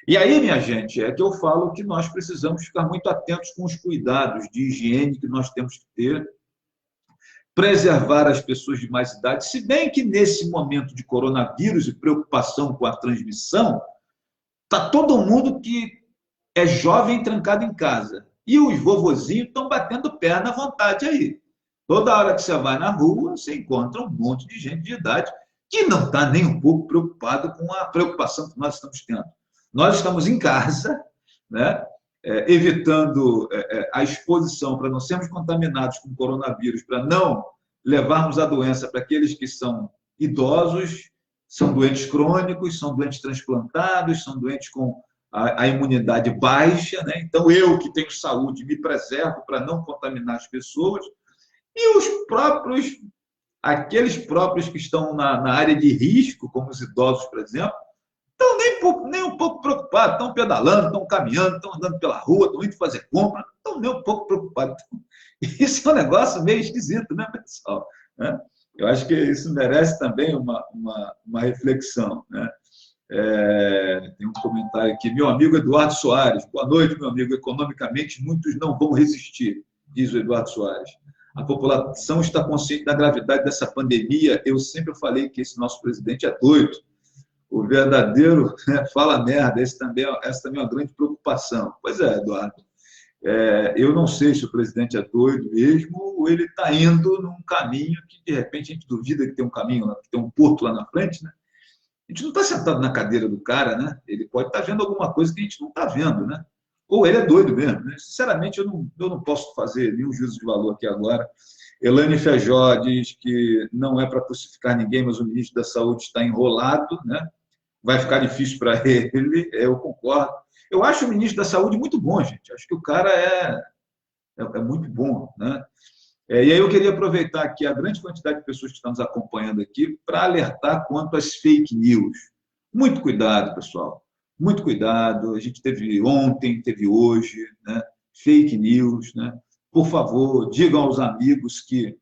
E aí, minha gente, é que eu falo que nós precisamos ficar muito atentos com os cuidados de higiene que nós temos que ter, preservar as pessoas de mais idade, se bem que nesse momento de coronavírus e preocupação com a transmissão, está todo mundo que é jovem trancado em casa. E os vovozinhos estão batendo perna à vontade aí. Toda hora que você vai na rua, você encontra um monte de gente de idade que não está nem um pouco preocupado com a preocupação que nós estamos tendo. Nós estamos em casa, né, evitando a exposição para não sermos contaminados com coronavírus, para não levarmos a doença para aqueles que são idosos, são doentes crônicos, são doentes transplantados, são doentes com a imunidade baixa, né? Então, eu que tenho saúde me preservo para não contaminar as pessoas, e aqueles próprios que estão na área de risco, como os idosos, por exemplo, estão nem um pouco preocupados, estão pedalando, estão caminhando, estão andando pela rua, estão indo fazer compra, não estão nem um pouco preocupados. Isso é um negócio meio esquisito, né, pessoal? Eu acho que isso merece também uma reflexão, né? Tem um comentário aqui. Meu amigo Eduardo Soares. Boa noite, meu amigo. Economicamente, muitos não vão resistir, diz o Eduardo Soares. A população está consciente da gravidade dessa pandemia. Eu sempre falei que esse nosso presidente é doido. O verdadeiro fala merda. Essa também é uma grande preocupação. Pois é, Eduardo. Eu não sei se o presidente é doido mesmo ou ele está indo num caminho que, de repente, a gente duvida que tem um caminho, que tem um porto lá na frente, né? A gente não está sentado na cadeira do cara, né? Ele pode estar vendo alguma coisa que a gente não está vendo, né? Ou ele é doido mesmo, né? Sinceramente, eu não posso fazer nenhum juízo de valor aqui agora. Elaine Feijó diz que não é para crucificar ninguém, mas o ministro da Saúde está enrolado, né? Vai ficar difícil para ele, eu concordo. Eu acho o ministro da Saúde muito bom, gente. Acho que o cara é muito bom, né? E aí eu queria aproveitar aqui a grande quantidade de pessoas que estão nos acompanhando aqui para alertar quanto às fake news. Muito cuidado, pessoal. Muito cuidado. A gente teve ontem, teve hoje, né? Fake news, né? Por favor, digam aos amigos que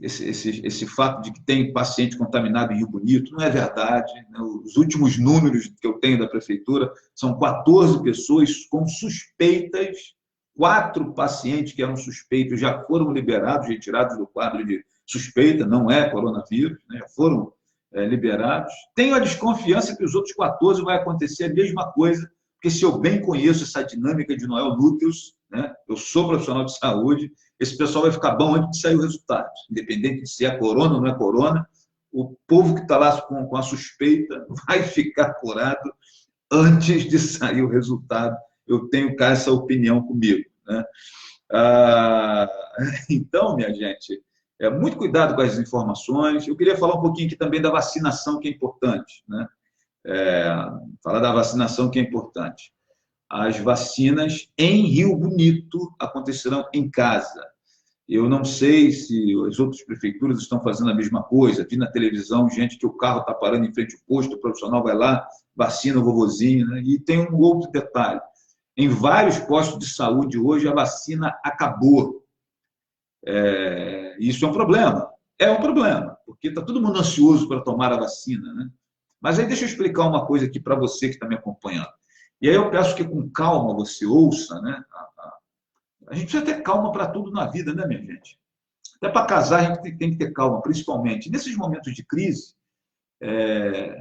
esse fato de que tem paciente contaminado em Rio Bonito não é verdade, né? Os últimos números que eu tenho da prefeitura são 14 pessoas com suspeitas. 4 pacientes que eram suspeitos já foram liberados, retirados do quadro de suspeita, não é coronavírus, né? Já foram liberados. Tenho a desconfiança que os outros 14 vai acontecer a mesma coisa, porque se eu bem conheço essa dinâmica de Noel Núcleos, né? Eu sou profissional de saúde, esse pessoal vai ficar bom antes de sair o resultado, independente de se é corona ou não é corona, o povo que está lá com a suspeita vai ficar curado antes de sair o resultado. Eu tenho cá essa opinião comigo, né? Então, minha gente, muito cuidado com as informações. Eu queria falar um pouquinho aqui também da vacinação, que é importante, né? Falar da vacinação, que é importante. As vacinas em Rio Bonito acontecerão em casa. Eu não sei se as outras prefeituras estão fazendo a mesma coisa. Vi na televisão gente que o carro está parando em frente ao posto, o profissional vai lá, vacina o vovozinho, né? E tem um outro detalhe. Em vários postos de saúde hoje, a vacina acabou. Isso é um problema. É um problema, porque está todo mundo ansioso para tomar a vacina, né? Mas aí deixa eu explicar uma coisa aqui para você que está me acompanhando. E aí eu peço que com calma você ouça, né? A gente precisa ter calma para tudo na vida, né, minha gente? Até para casar a gente tem que ter calma, principalmente. Nesses momentos de crise,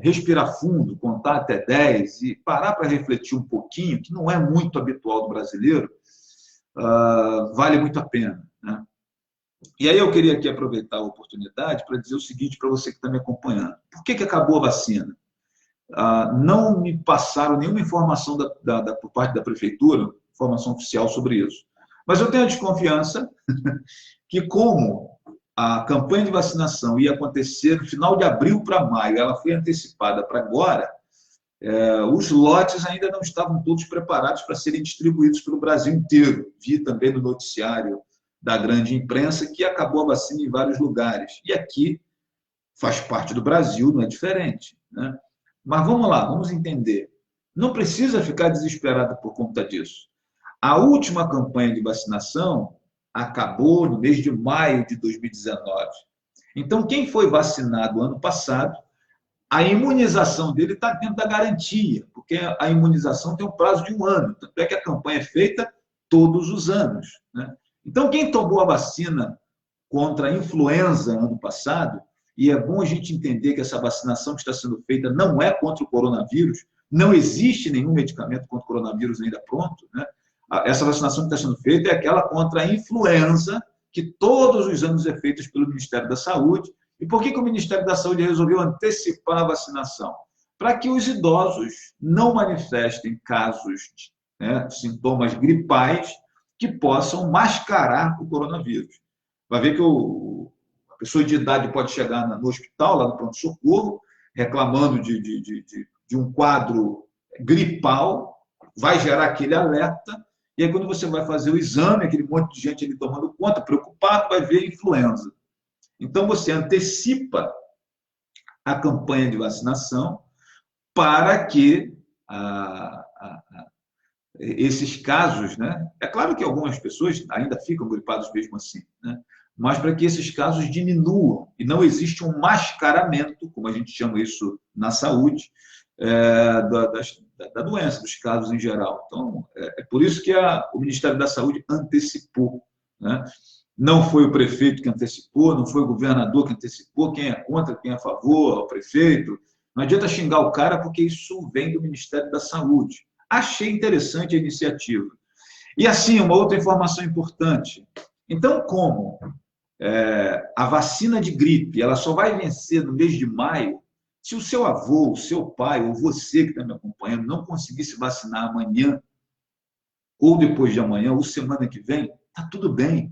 respirar fundo, contar até 10 e parar para refletir um pouquinho, que não é muito habitual do brasileiro, vale muito a pena, né? E aí eu queria aqui aproveitar a oportunidade para dizer o seguinte para você que está me acompanhando. Por que acabou a vacina? Não me passaram nenhuma informação por parte da prefeitura, informação oficial sobre isso. Mas eu tenho a desconfiança que, como a campanha de vacinação ia acontecer no final de abril para maio, ela foi antecipada para agora, os lotes ainda não estavam todos preparados para serem distribuídos pelo Brasil inteiro. Vi também no noticiário da grande imprensa que acabou a vacina em vários lugares. E aqui faz parte do Brasil, não é diferente, né? Mas vamos lá, vamos entender. Não precisa ficar desesperado por conta disso. A última campanha de vacinação acabou no mês de maio de 2019. Então, quem foi vacinado ano passado, a imunização dele está dentro da garantia, porque a imunização tem um prazo de 1 ano, tanto é que a campanha é feita todos os anos, né? Então, quem tomou a vacina contra a influenza ano passado, e é bom a gente entender que essa vacinação que está sendo feita não é contra o coronavírus, não existe nenhum medicamento contra o coronavírus ainda pronto, né? Essa vacinação que está sendo feita é aquela contra a influenza, que todos os anos é feita pelo Ministério da Saúde. E por que o Ministério da Saúde resolveu antecipar a vacinação? Para que os idosos não manifestem casos, né, sintomas gripais que possam mascarar o coronavírus. Vai ver que a pessoa de idade pode chegar no hospital, lá no pronto-socorro, reclamando de um quadro gripal, vai gerar aquele alerta, e aí quando você vai fazer o exame, aquele monte de gente ali tomando conta, preocupado, vai ver influenza. Então, você antecipa a campanha de vacinação para que esses casos, né? É claro que algumas pessoas ainda ficam gripadas mesmo assim, né? Mas para que esses casos diminuam e não existe um mascaramento, como a gente chama isso na saúde, da doença, dos casos em geral. Então, é por isso que o Ministério da Saúde antecipou, né? Não foi o prefeito que antecipou, não foi o governador que antecipou, quem é contra, quem é a favor, o prefeito. Não adianta xingar o cara, porque isso vem do Ministério da Saúde. Achei interessante a iniciativa. E assim, uma outra informação importante. Então, como a vacina de gripe ela só vai vencer no mês de maio, se o seu avô, o seu pai, ou você que está me acompanhando, não conseguir se vacinar amanhã, ou depois de amanhã, ou semana que vem, está tudo bem.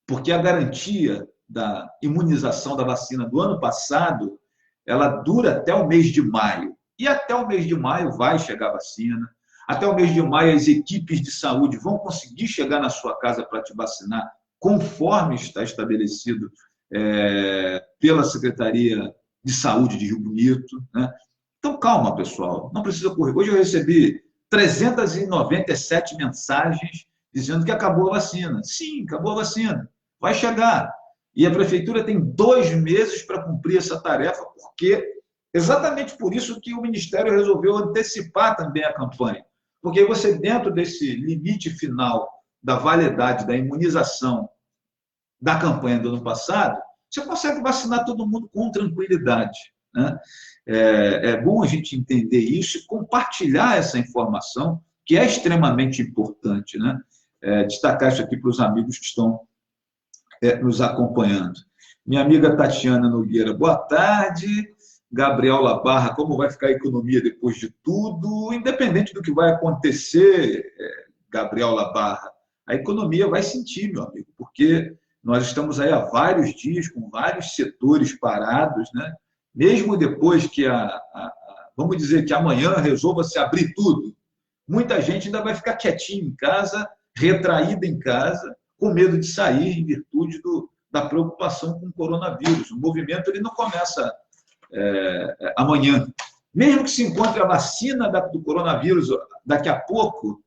Porque a garantia da imunização da vacina do ano passado, ela dura até o mês de maio. E até o mês de maio vai chegar a vacina. Até o mês de maio, as equipes de saúde vão conseguir chegar na sua casa para te vacinar, conforme está estabelecido pela Secretaria de Saúde de Rio Bonito, né? Então, calma, pessoal, não precisa correr. Hoje eu recebi 397 mensagens dizendo que acabou a vacina. Sim, acabou a vacina. Vai chegar. E a prefeitura tem 2 meses para cumprir essa tarefa, porque exatamente por isso que o Ministério resolveu antecipar também a campanha. Porque você, dentro desse limite final da validade da imunização da campanha do ano passado, você consegue vacinar todo mundo com tranquilidade, né? É bom a gente entender isso e compartilhar essa informação, que é extremamente importante, né? Destacar isso aqui para os amigos que estão nos acompanhando. Minha amiga Tatiana Nogueira, boa tarde. Gabriel Labarra, como vai ficar a economia depois de tudo? Independente do que vai acontecer, Gabriel Labarra, a economia vai sentir, meu amigo, porque nós estamos aí há vários dias com vários setores parados, né? Mesmo depois que vamos dizer que amanhã resolva se abrir tudo, muita gente ainda vai ficar quietinha em casa, retraída em casa, com medo de sair em virtude da preocupação com o coronavírus. O movimento ele não começa amanhã, Mesmo que se encontre a vacina do coronavírus daqui a pouco,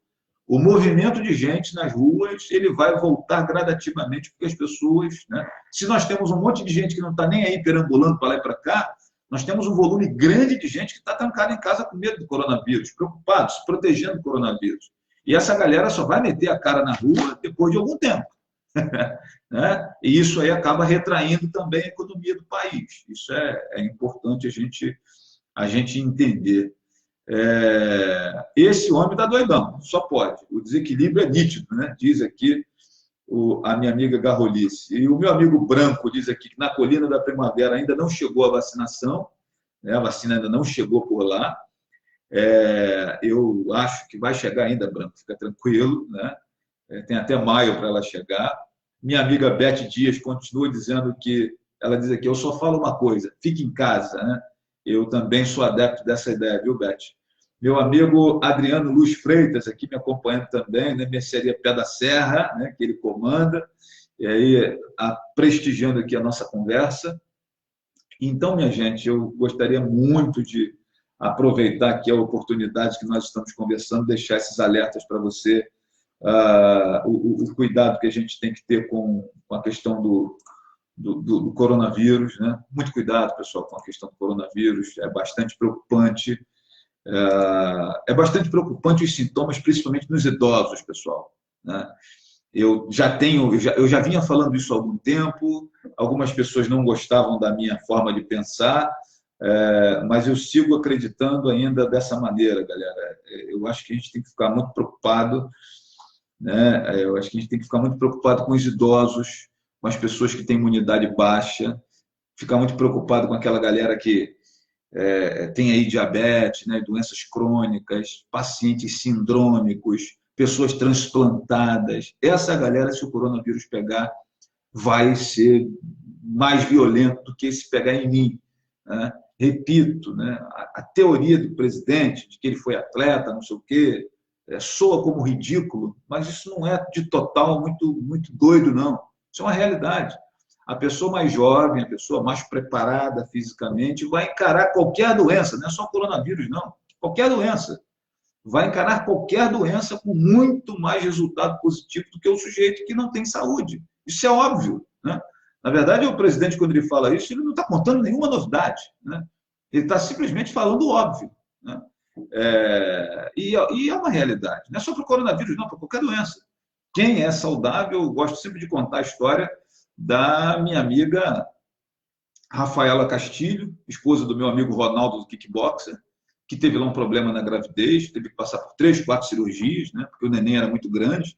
o movimento de gente nas ruas ele vai voltar gradativamente, porque as pessoas, né? Se nós temos um monte de gente que não está nem aí perambulando para lá e para cá, nós temos um volume grande de gente que está trancada em casa com medo do coronavírus, preocupados, se protegendo do coronavírus. E essa galera só vai meter a cara na rua depois de algum tempo. Né? E isso aí acaba retraindo também a economia do país. Isso é importante a gente entender. Esse homem está doidão, só pode. O desequilíbrio é nítido, né? Diz aqui a minha amiga Garrolice. E o meu amigo Branco diz aqui que na Colina da Primavera ainda não chegou a vacinação, né? A vacina ainda não chegou por lá. Eu acho que vai chegar ainda, Branco, fica tranquilo, né? Tem até maio para ela chegar. Minha amiga Beth Dias continua dizendo que, ela diz aqui, eu só falo uma coisa, fique em casa, né? Eu também sou adepto dessa ideia, viu, Beth? Meu amigo Adriano Luz Freitas, aqui me acompanhando também, né? Mercearia Pé da Serra, né? Que ele comanda, e aí prestigiando aqui a nossa conversa. Então, minha gente, eu gostaria muito de aproveitar aqui a oportunidade que nós estamos conversando, deixar esses alertas para você, o cuidado que a gente tem que ter com a questão do coronavírus, né? Muito cuidado, pessoal, com a questão do coronavírus, é bastante preocupante. É bastante preocupante os sintomas, principalmente nos idosos, pessoal, né? Eu já vinha falando isso há algum tempo, algumas pessoas não gostavam da minha forma de pensar, mas eu sigo acreditando ainda dessa maneira, galera. Eu acho que a gente tem que ficar muito preocupado, né? Eu acho que a gente tem que ficar muito preocupado com os idosos, com as pessoas que têm imunidade baixa, ficar muito preocupado com aquela galera que tem aí diabetes, né, doenças crônicas, pacientes sindrômicos, pessoas transplantadas. Essa galera, se o coronavírus pegar, vai ser mais violento do que se pegar em mim, né? Repito, né, a teoria do presidente de que ele foi atleta, não sei o quê, soa como ridículo, mas isso não é de total muito doido, não. Isso é uma realidade. A pessoa mais jovem, a pessoa mais preparada fisicamente, vai encarar qualquer doença, não é só o coronavírus, não. Qualquer doença. Vai encarar qualquer doença com muito mais resultado positivo do que o sujeito que não tem saúde. Isso é óbvio, né? Na verdade, o presidente, quando ele fala isso, ele não está contando nenhuma novidade, né? Ele está simplesmente falando o óbvio, né? E é uma realidade. Não é só para o coronavírus, não, para qualquer doença. Quem é saudável, eu gosto sempre de contar a história da minha amiga Rafaela Castilho, esposa do meu amigo Ronaldo, do kickboxer, que teve lá um problema na gravidez, teve que passar por 3, 4 cirurgias, né, porque o neném era muito grande,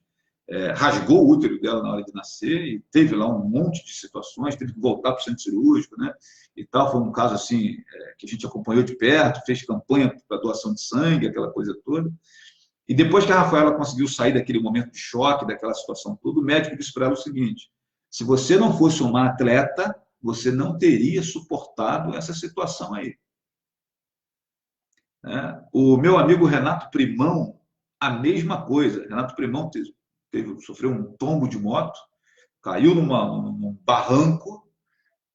rasgou o útero dela na hora de nascer e teve lá um monte de situações, teve que voltar para o centro cirúrgico, né, e tal. Foi um caso assim que a gente acompanhou de perto, fez campanha para doação de sangue, aquela coisa toda. E depois que a Rafaela conseguiu sair daquele momento de choque, daquela situação toda, o médico disse para ela o seguinte: se você não fosse uma atleta, você não teria suportado essa situação aí. O meu amigo Renato Primão, a mesma coisa. Renato Primão sofreu um tombo de moto, caiu num barranco,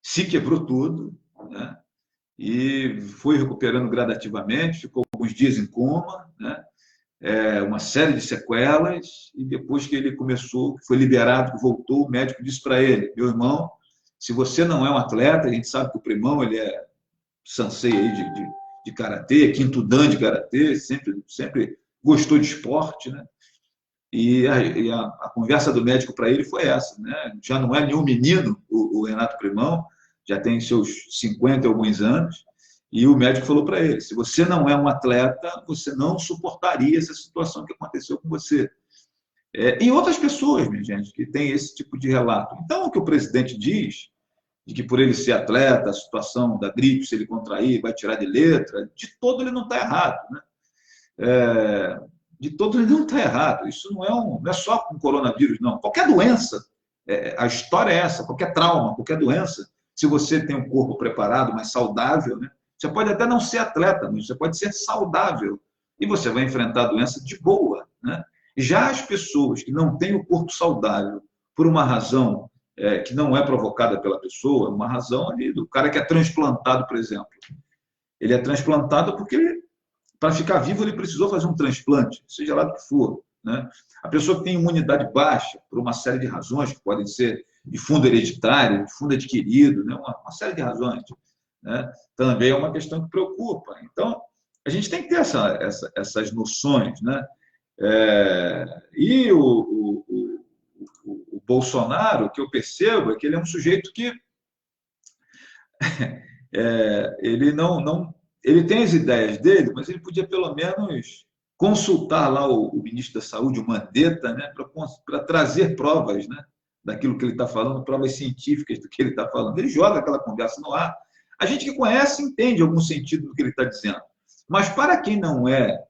se quebrou todo, né? E foi recuperando gradativamente, ficou alguns dias em coma, né? Uma série de sequelas, e depois que ele começou, foi liberado, voltou, o médico disse para ele: meu irmão, se você não é um atleta, a gente sabe que o Primão ele é sensei aí de karatê, quinto dan de karatê, sempre gostou de esporte, né? E a conversa do médico para ele foi essa, né? Já não é nenhum menino, o Renato Primão, já tem seus 50 e alguns anos, e o médico falou para ele: se você não é um atleta, você não suportaria essa situação que aconteceu com você. E outras pessoas, minha gente, que têm esse tipo de relato. Então, o que o presidente diz, de que por ele ser atleta, a situação da gripe, se ele contrair, vai tirar de letra, de todo ele não está errado, né? De todo ele não está errado. Isso não é só com coronavírus, não. Qualquer doença, a história é essa, qualquer trauma, qualquer doença, se você tem um corpo preparado, mais saudável, né? Você pode até não ser atleta, mas você pode ser saudável e você vai enfrentar a doença de boa, né? Já as pessoas que não têm o corpo saudável por uma razão que não é provocada pela pessoa, uma razão ali do cara que é transplantado, por exemplo. Ele é transplantado porque, para ficar vivo, ele precisou fazer um transplante, seja lá do que for, né? A pessoa que tem imunidade baixa, por uma série de razões, que podem ser de fundo hereditário, de fundo adquirido, né? Uma série de razões, né? Também é uma questão que preocupa. Então, a gente tem que ter essas noções, né? E o Bolsonaro, o que eu percebo é que ele é um sujeito que ele ele tem as ideias dele, mas ele podia pelo menos consultar lá o ministro da Saúde, o Mandetta, né, para trazer provas, né, daquilo que ele está falando, provas científicas do que ele está falando. Ele joga aquela conversa no ar. A gente que conhece entende algum sentido do que ele está dizendo. Mas para quem não é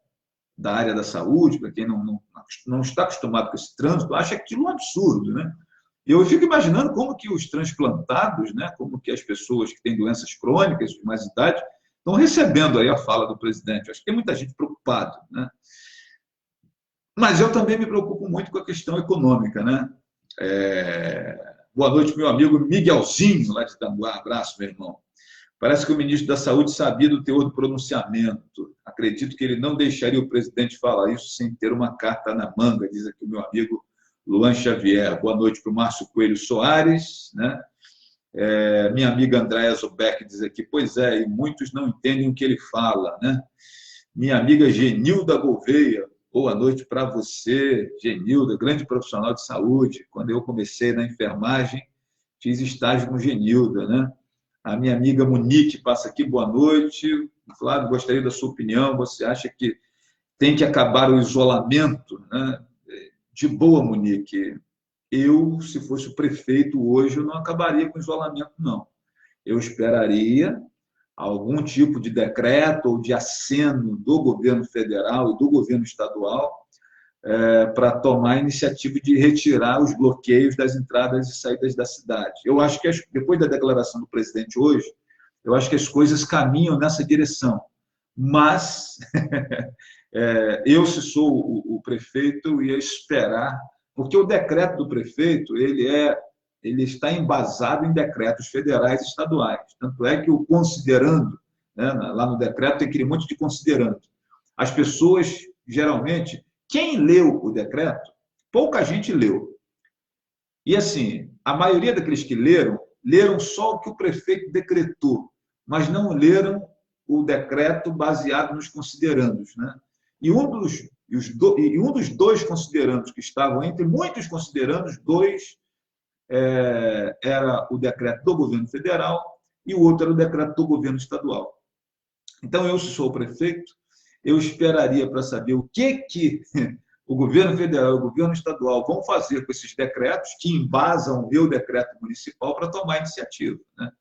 da área da saúde, para quem não está acostumado com esse trânsito, acha aquilo um absurdo, né? Eu fico imaginando como que os transplantados, né, como que as pessoas que têm doenças crônicas, de mais idade, estão recebendo aí a fala do presidente. Acho que tem muita gente preocupada, né? Mas eu também me preocupo muito com a questão econômica, né? Boa noite, meu amigo Miguelzinho, lá de Itanguá. Abraço, meu irmão. Parece que o ministro da Saúde sabia do teor do pronunciamento. Acredito que ele não deixaria o presidente falar isso sem ter uma carta na manga, diz aqui o meu amigo Luan Xavier. Boa noite para o Márcio Coelho Soares, né? Minha amiga Andréa Zubeck diz aqui, pois é, e muitos não entendem o que ele fala, né? Minha amiga Genilda Gouveia, boa noite para você, Genilda, grande profissional de saúde. Quando eu comecei na enfermagem, fiz estágio com Genilda, né? A minha amiga Monique passa aqui, boa noite. Flávio, gostaria da sua opinião. Você acha que tem que acabar o isolamento, né? De boa, Monique. Eu, se fosse o prefeito hoje, eu não acabaria com o isolamento, não. Eu esperaria algum tipo de decreto ou de aceno do governo federal e do governo estadual para tomar a iniciativa de retirar os bloqueios das entradas e saídas da cidade. Eu acho que, depois da declaração do presidente hoje, eu acho que as coisas caminham nessa direção. Mas eu, se sou o prefeito, eu ia esperar, porque o decreto do prefeito ele está embasado em decretos federais e estaduais. Tanto é que o considerando, né, lá no decreto tem aquele monte de considerando. As pessoas, geralmente, quem leu o decreto, pouca gente leu. E, assim, a maioria daqueles que leram só o que o prefeito decretou, mas não leram o decreto baseado nos considerandos, né? E um dos dois considerandos que estavam, entre muitos considerandos, dois era o decreto do governo federal e o outro era o decreto do governo estadual. Então, eu, se sou o prefeito, eu esperaria para saber o que o governo federal e o governo estadual vão fazer com esses decretos que embasam o meu decreto municipal para tomar iniciativa, né?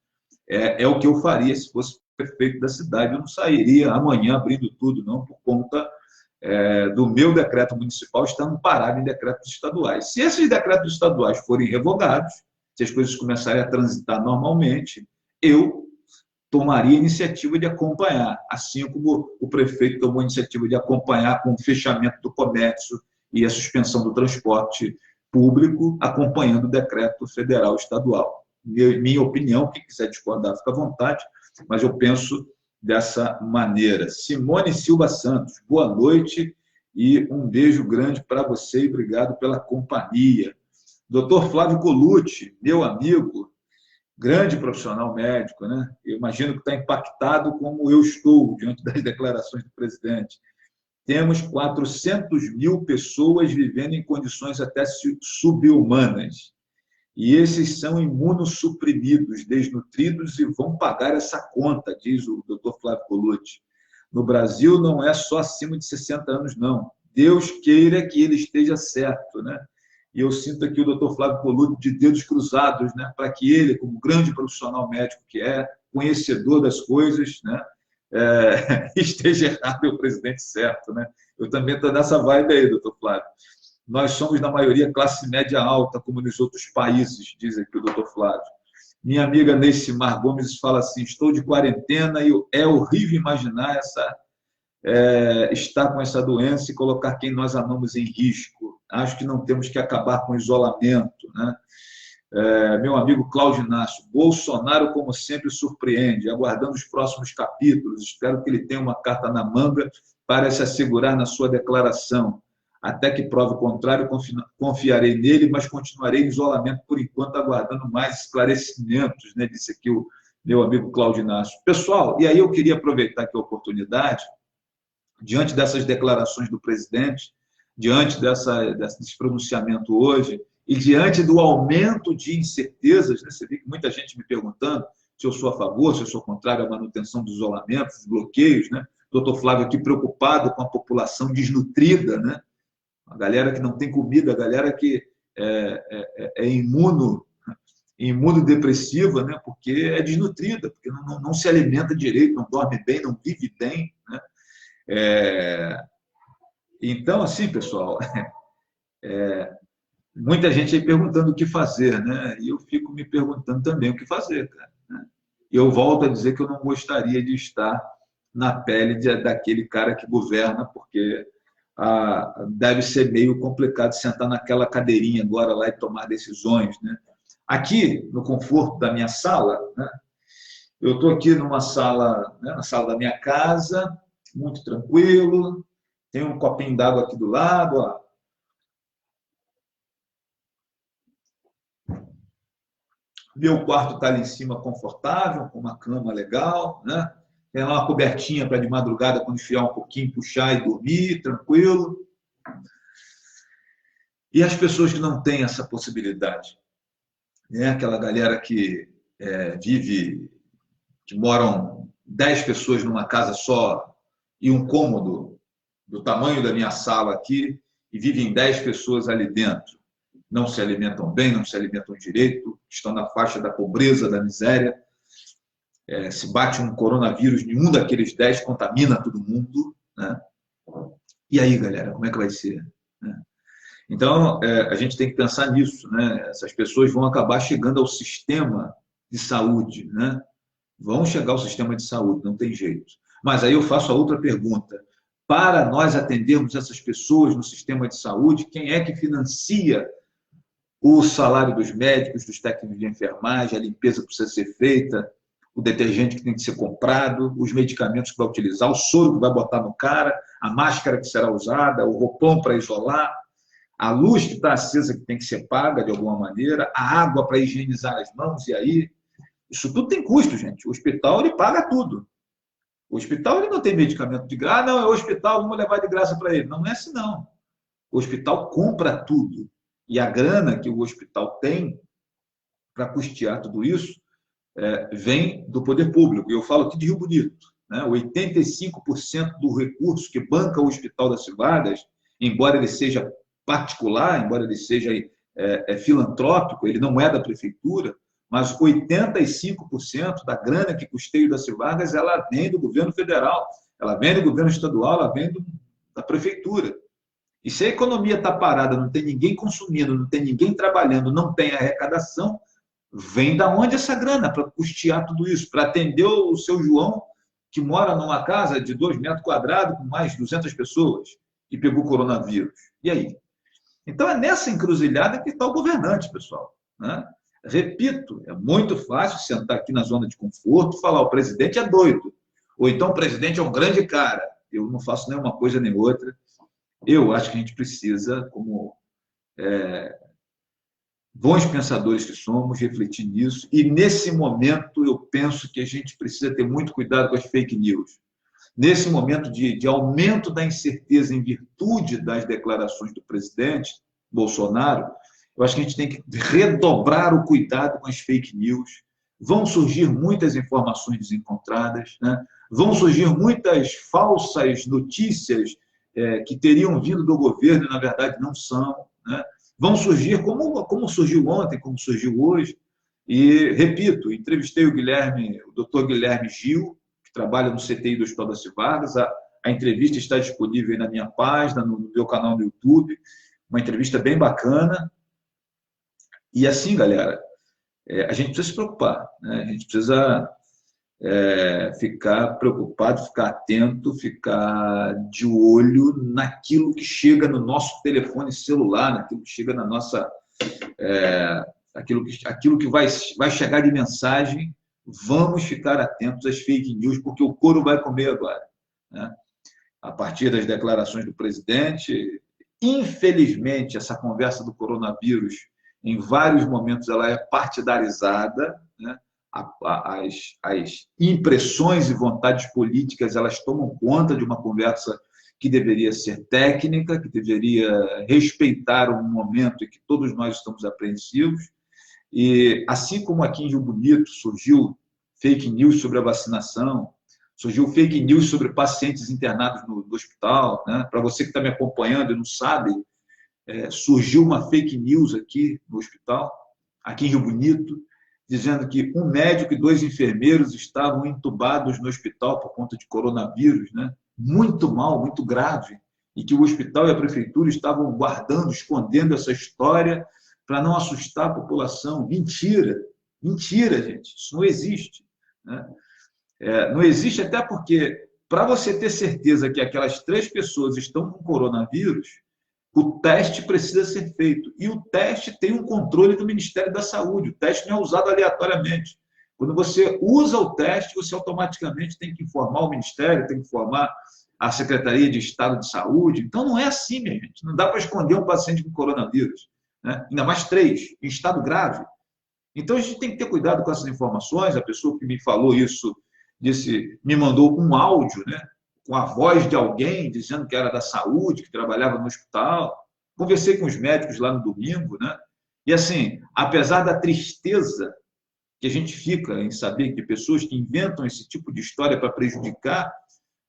É o que eu faria se fosse prefeito da cidade. Eu não sairia amanhã abrindo tudo, não, por conta do meu decreto municipal estando parado em decretos estaduais. Se esses decretos estaduais forem revogados, se as coisas começarem a transitar normalmente, eu tomaria a iniciativa de acompanhar, assim como o prefeito tomou a iniciativa de acompanhar com o fechamento do comércio e a suspensão do transporte público, acompanhando o decreto federal e estadual. Minha opinião, quem quiser discordar, fica à vontade, mas eu penso dessa maneira. Simone Silva Santos, boa noite e um beijo grande para você e obrigado pela companhia. Doutor Flávio Colucci, meu amigo, grande profissional médico, né? Eu imagino que está impactado como eu estou diante das declarações do presidente. Temos 400 mil pessoas vivendo em condições até subhumanas. E esses são imunossuprimidos, desnutridos e vão pagar essa conta, diz o doutor Flávio Colucci. No Brasil não é só acima de 60 anos, não. Deus queira que ele esteja certo, né? E eu sinto aqui o doutor Flávio Colucci de dedos cruzados, né? Para que ele, como grande profissional médico que é, conhecedor das coisas, né? Esteja errado e o presidente certo, né? Eu também estou nessa vibe aí, doutor Flávio. Nós somos, na maioria, classe média alta, como nos outros países, diz aqui o doutor Flávio. Minha amiga Neicimar Gomes fala assim, estou de quarentena e é horrível imaginar estar com essa doença e colocar quem nós amamos em risco. Acho que não temos que acabar com o isolamento, né? Meu amigo Cláudio Inácio, Bolsonaro, como sempre, surpreende, aguardando os próximos capítulos. Espero que ele tenha uma carta na manga para se assegurar na sua declaração. Até que prove o contrário, confiarei nele, mas continuarei em isolamento por enquanto, aguardando mais esclarecimentos, né? Disse aqui o meu amigo Cláudio Inácio. Pessoal, e aí eu queria aproveitar aqui a oportunidade, diante dessas declarações do presidente, diante desse pronunciamento hoje, e diante do aumento de incertezas, né? Você vê que muita gente me perguntando se eu sou a favor, se eu sou contrário à manutenção do isolamento, dos bloqueios, né? Doutor Flávio aqui preocupado com a população desnutrida, né? A galera que não tem comida, a galera que é imunodepressiva, né? Porque é desnutrida, porque não se alimenta direito, não dorme bem, não vive bem, né? Então, assim, pessoal, muita gente aí perguntando o que fazer, né? E eu fico me perguntando também o que fazer, cara, né? Eu volto a dizer que eu não gostaria de estar na pele daquele cara que governa, porque deve ser meio complicado sentar naquela cadeirinha agora lá e tomar decisões, né? Aqui, no conforto da minha sala, né? Eu estou aqui numa sala, né, na sala da minha casa, muito tranquilo, tem um copinho d'água aqui do lado, ó. Meu quarto está ali em cima confortável, com uma cama legal, né? Tem lá uma cobertinha para de madrugada, quando enfiar um pouquinho, puxar e dormir, tranquilo. E as pessoas que não têm essa possibilidade, né? Aquela galera que vive, que moram 10 pessoas numa casa só e um cômodo do tamanho da minha sala aqui e vivem 10 pessoas ali dentro. Não se alimentam bem, não se alimentam direito, estão na faixa da pobreza, da miséria. Se bate um coronavírus, nenhum daqueles 10 contamina todo mundo, né? E aí, galera, como é que vai ser, né? Então, a gente tem que pensar nisso, né? Essas pessoas vão acabar chegando ao sistema de saúde, né? Vão chegar ao sistema de saúde, não tem jeito. Mas aí eu faço a outra pergunta. Para nós atendermos essas pessoas no sistema de saúde, quem é que financia o salário dos médicos, dos técnicos de enfermagem, a limpeza que precisa ser feita, o detergente que tem que ser comprado, os medicamentos que vai utilizar, o soro que vai botar no cara, a máscara que será usada, o roupão para isolar, a luz que está acesa que tem que ser paga de alguma maneira, a água para higienizar as mãos, e aí, isso tudo tem custo, gente. O hospital, ele paga tudo. O hospital, ele não tem medicamento de graça, não, é o hospital, vamos levar de graça para ele. Não é assim, não. O hospital compra tudo. E a grana que o hospital tem para custear tudo isso vem do poder público. E eu falo aqui de Rio Bonito, né? 85% do recurso que banca o Hospital das Civadas, embora ele seja particular, embora ele seja filantrópico, ele não é da prefeitura, mas 85% da grana que custeia o das Civadas, ela vem do governo federal, ela vem do governo estadual, ela vem da prefeitura. E se a economia está parada, não tem ninguém consumindo, não tem ninguém trabalhando, não tem arrecadação, vem da onde essa grana para custear tudo isso, para atender o seu João, que mora numa casa de 2 metros quadrados com mais de 200 pessoas e pegou coronavírus. E aí? Então é nessa encruzilhada que está o governante, pessoal, né? Repito, é muito fácil sentar aqui na zona de conforto e falar o presidente é doido, ou então o presidente é um grande cara. Eu não faço nem uma coisa nem outra. Eu acho que a gente precisa, como bons pensadores que somos, refletir nisso. E, nesse momento, eu penso que a gente precisa ter muito cuidado com as fake news. Nesse momento de aumento da incerteza em virtude das declarações do presidente Bolsonaro, eu acho que a gente tem que redobrar o cuidado com as fake news. Vão surgir muitas informações desencontradas, né? Vão surgir muitas falsas notícias que teriam vindo do governo e, na verdade, não são, né? Vão surgir como surgiu ontem, como surgiu hoje. E, repito, entrevistei o doutor Guilherme Gil, que trabalha no CTI do Hospital das Civadas. A entrevista está disponível na minha página, no meu canal no YouTube. Uma entrevista bem bacana. E assim, galera, a gente precisa se preocupar, né? A gente precisa ficar preocupado, ficar atento, ficar de olho naquilo que chega no nosso telefone celular, naquilo que chega na nossa aquilo que vai chegar de mensagem, vamos ficar atentos às fake news, porque o couro vai comer agora, né? A partir das declarações do presidente, infelizmente, essa conversa do coronavírus, em vários momentos, ela é partidarizada, né? As impressões e vontades políticas, elas tomam conta de uma conversa que deveria ser técnica, que deveria respeitar um momento em que todos nós estamos apreensivos. E assim como aqui em Rio Bonito surgiu fake news sobre a vacinação, surgiu fake news sobre pacientes internados no hospital, né? Para você que está me acompanhando e não sabe, surgiu uma fake news aqui no hospital, aqui em Rio Bonito, dizendo que um médico e 2 enfermeiros estavam entubados no hospital por conta de coronavírus, né? Muito mal, muito grave, e que o hospital e a prefeitura estavam guardando, escondendo essa história para não assustar a população. Mentira, mentira, gente, isso não existe, né? Não existe, até porque, para você ter certeza que aquelas 3 pessoas estão com coronavírus, o teste precisa ser feito. E o teste tem um controle do Ministério da Saúde. O teste não é usado aleatoriamente. Quando você usa o teste, você automaticamente tem que informar o Ministério, tem que informar a Secretaria de Estado de Saúde. Então, não é assim, minha gente. Não dá para esconder um paciente com coronavírus, né? Ainda mais 3, em estado grave. Então, a gente tem que ter cuidado com essas informações. A pessoa que me falou isso me mandou um áudio, né, com a voz de alguém dizendo que era da saúde, que trabalhava no hospital. Conversei com os médicos lá no domingo, né? E assim, apesar da tristeza que a gente fica em saber que pessoas que inventam esse tipo de história para prejudicar,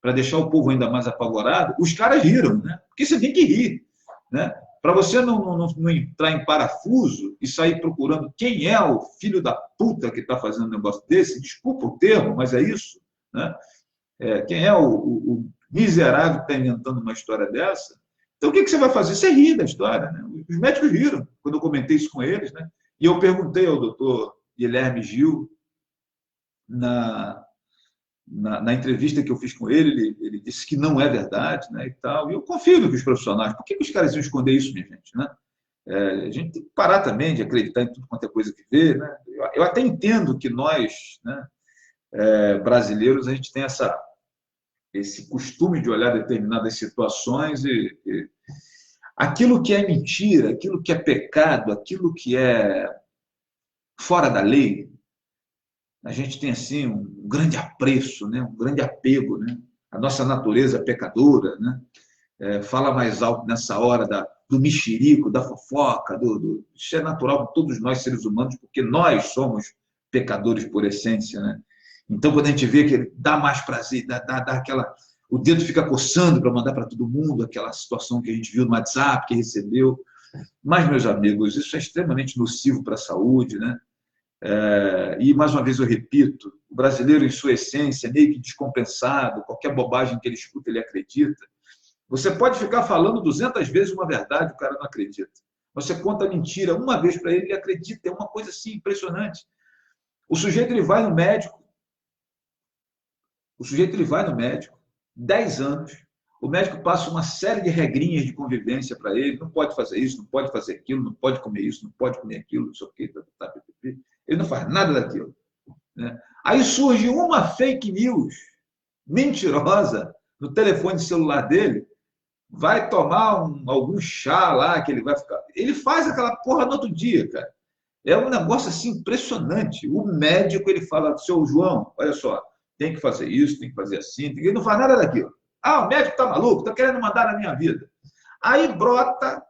para deixar o povo ainda mais apavorado, os caras riram, né? Porque você tem que rir, né? Para você não entrar em parafuso e sair procurando quem é o filho da puta que está fazendo um negócio desse, desculpa o termo, mas é isso, né? Quem é o miserável que está inventando uma história dessa? Então, o que você vai fazer? Você ri da história, né? Os médicos riram quando eu comentei isso com eles, né? E eu perguntei ao doutor Guilherme Gil, na entrevista que eu fiz com ele disse que não é verdade, né, e tal. E eu confio nos profissionais. Por que os caras iam esconder isso, minha gente, né? A gente tem que parar também de acreditar em tudo quanto é coisa que vê, né? Eu até entendo que nós, né, brasileiros, a gente tem esse costume de olhar determinadas situações e aquilo que é mentira, aquilo que é pecado, aquilo que é fora da lei, a gente tem assim um grande apreço, né? Um grande apego, né? A nossa natureza pecadora, né? Fala mais alto nessa hora do mexerico, da fofoca, isso é natural de todos nós seres humanos, porque nós somos pecadores por essência, né? Então, quando a gente vê que ele dá mais prazer, dá aquela, o dedo fica coçando para mandar para todo mundo aquela situação que a gente viu no WhatsApp, que recebeu. Mas, meus amigos, isso é extremamente nocivo para a saúde, né? E, mais uma vez, eu repito, o brasileiro, em sua essência, é meio que descompensado, qualquer bobagem que ele escuta, ele acredita. Você pode ficar falando 200 vezes uma verdade, o cara não acredita. Você conta mentira uma vez para ele, ele acredita. É uma coisa assim impressionante. O sujeito ele vai no médico, 10 anos, o médico passa uma série de regrinhas de convivência para ele, não pode fazer isso, não pode fazer aquilo, não pode comer isso, não pode comer aquilo, não sei o quê, ele não faz nada daquilo, né? Aí surge uma fake news mentirosa no telefone celular dele, vai tomar algum chá lá que ele vai ficar... Ele faz aquela porra no outro dia, cara. É um negócio assim impressionante. O médico, ele fala, seu João, olha só, tem que fazer isso, tem que fazer assim, ele não faz nada daquilo. O médico está maluco, está querendo mandar na minha vida. Aí brota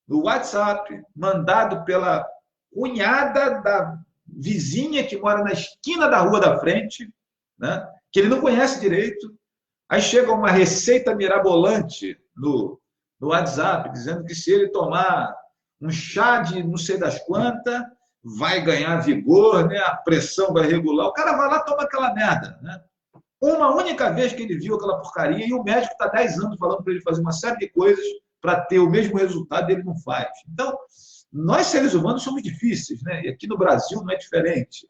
no WhatsApp, mandado pela cunhada da vizinha que mora na esquina da rua da frente, né, que ele não conhece direito. Aí chega uma receita mirabolante no WhatsApp, dizendo que se ele tomar um chá de não sei das quantas, vai ganhar vigor, né? A pressão vai regular. O cara vai lá e toma aquela merda, né? Uma única vez que ele viu aquela porcaria e o médico está 10 anos falando para ele fazer uma série de coisas para ter o mesmo resultado e ele não faz. Então, nós seres humanos somos difíceis, né? E aqui no Brasil não é diferente.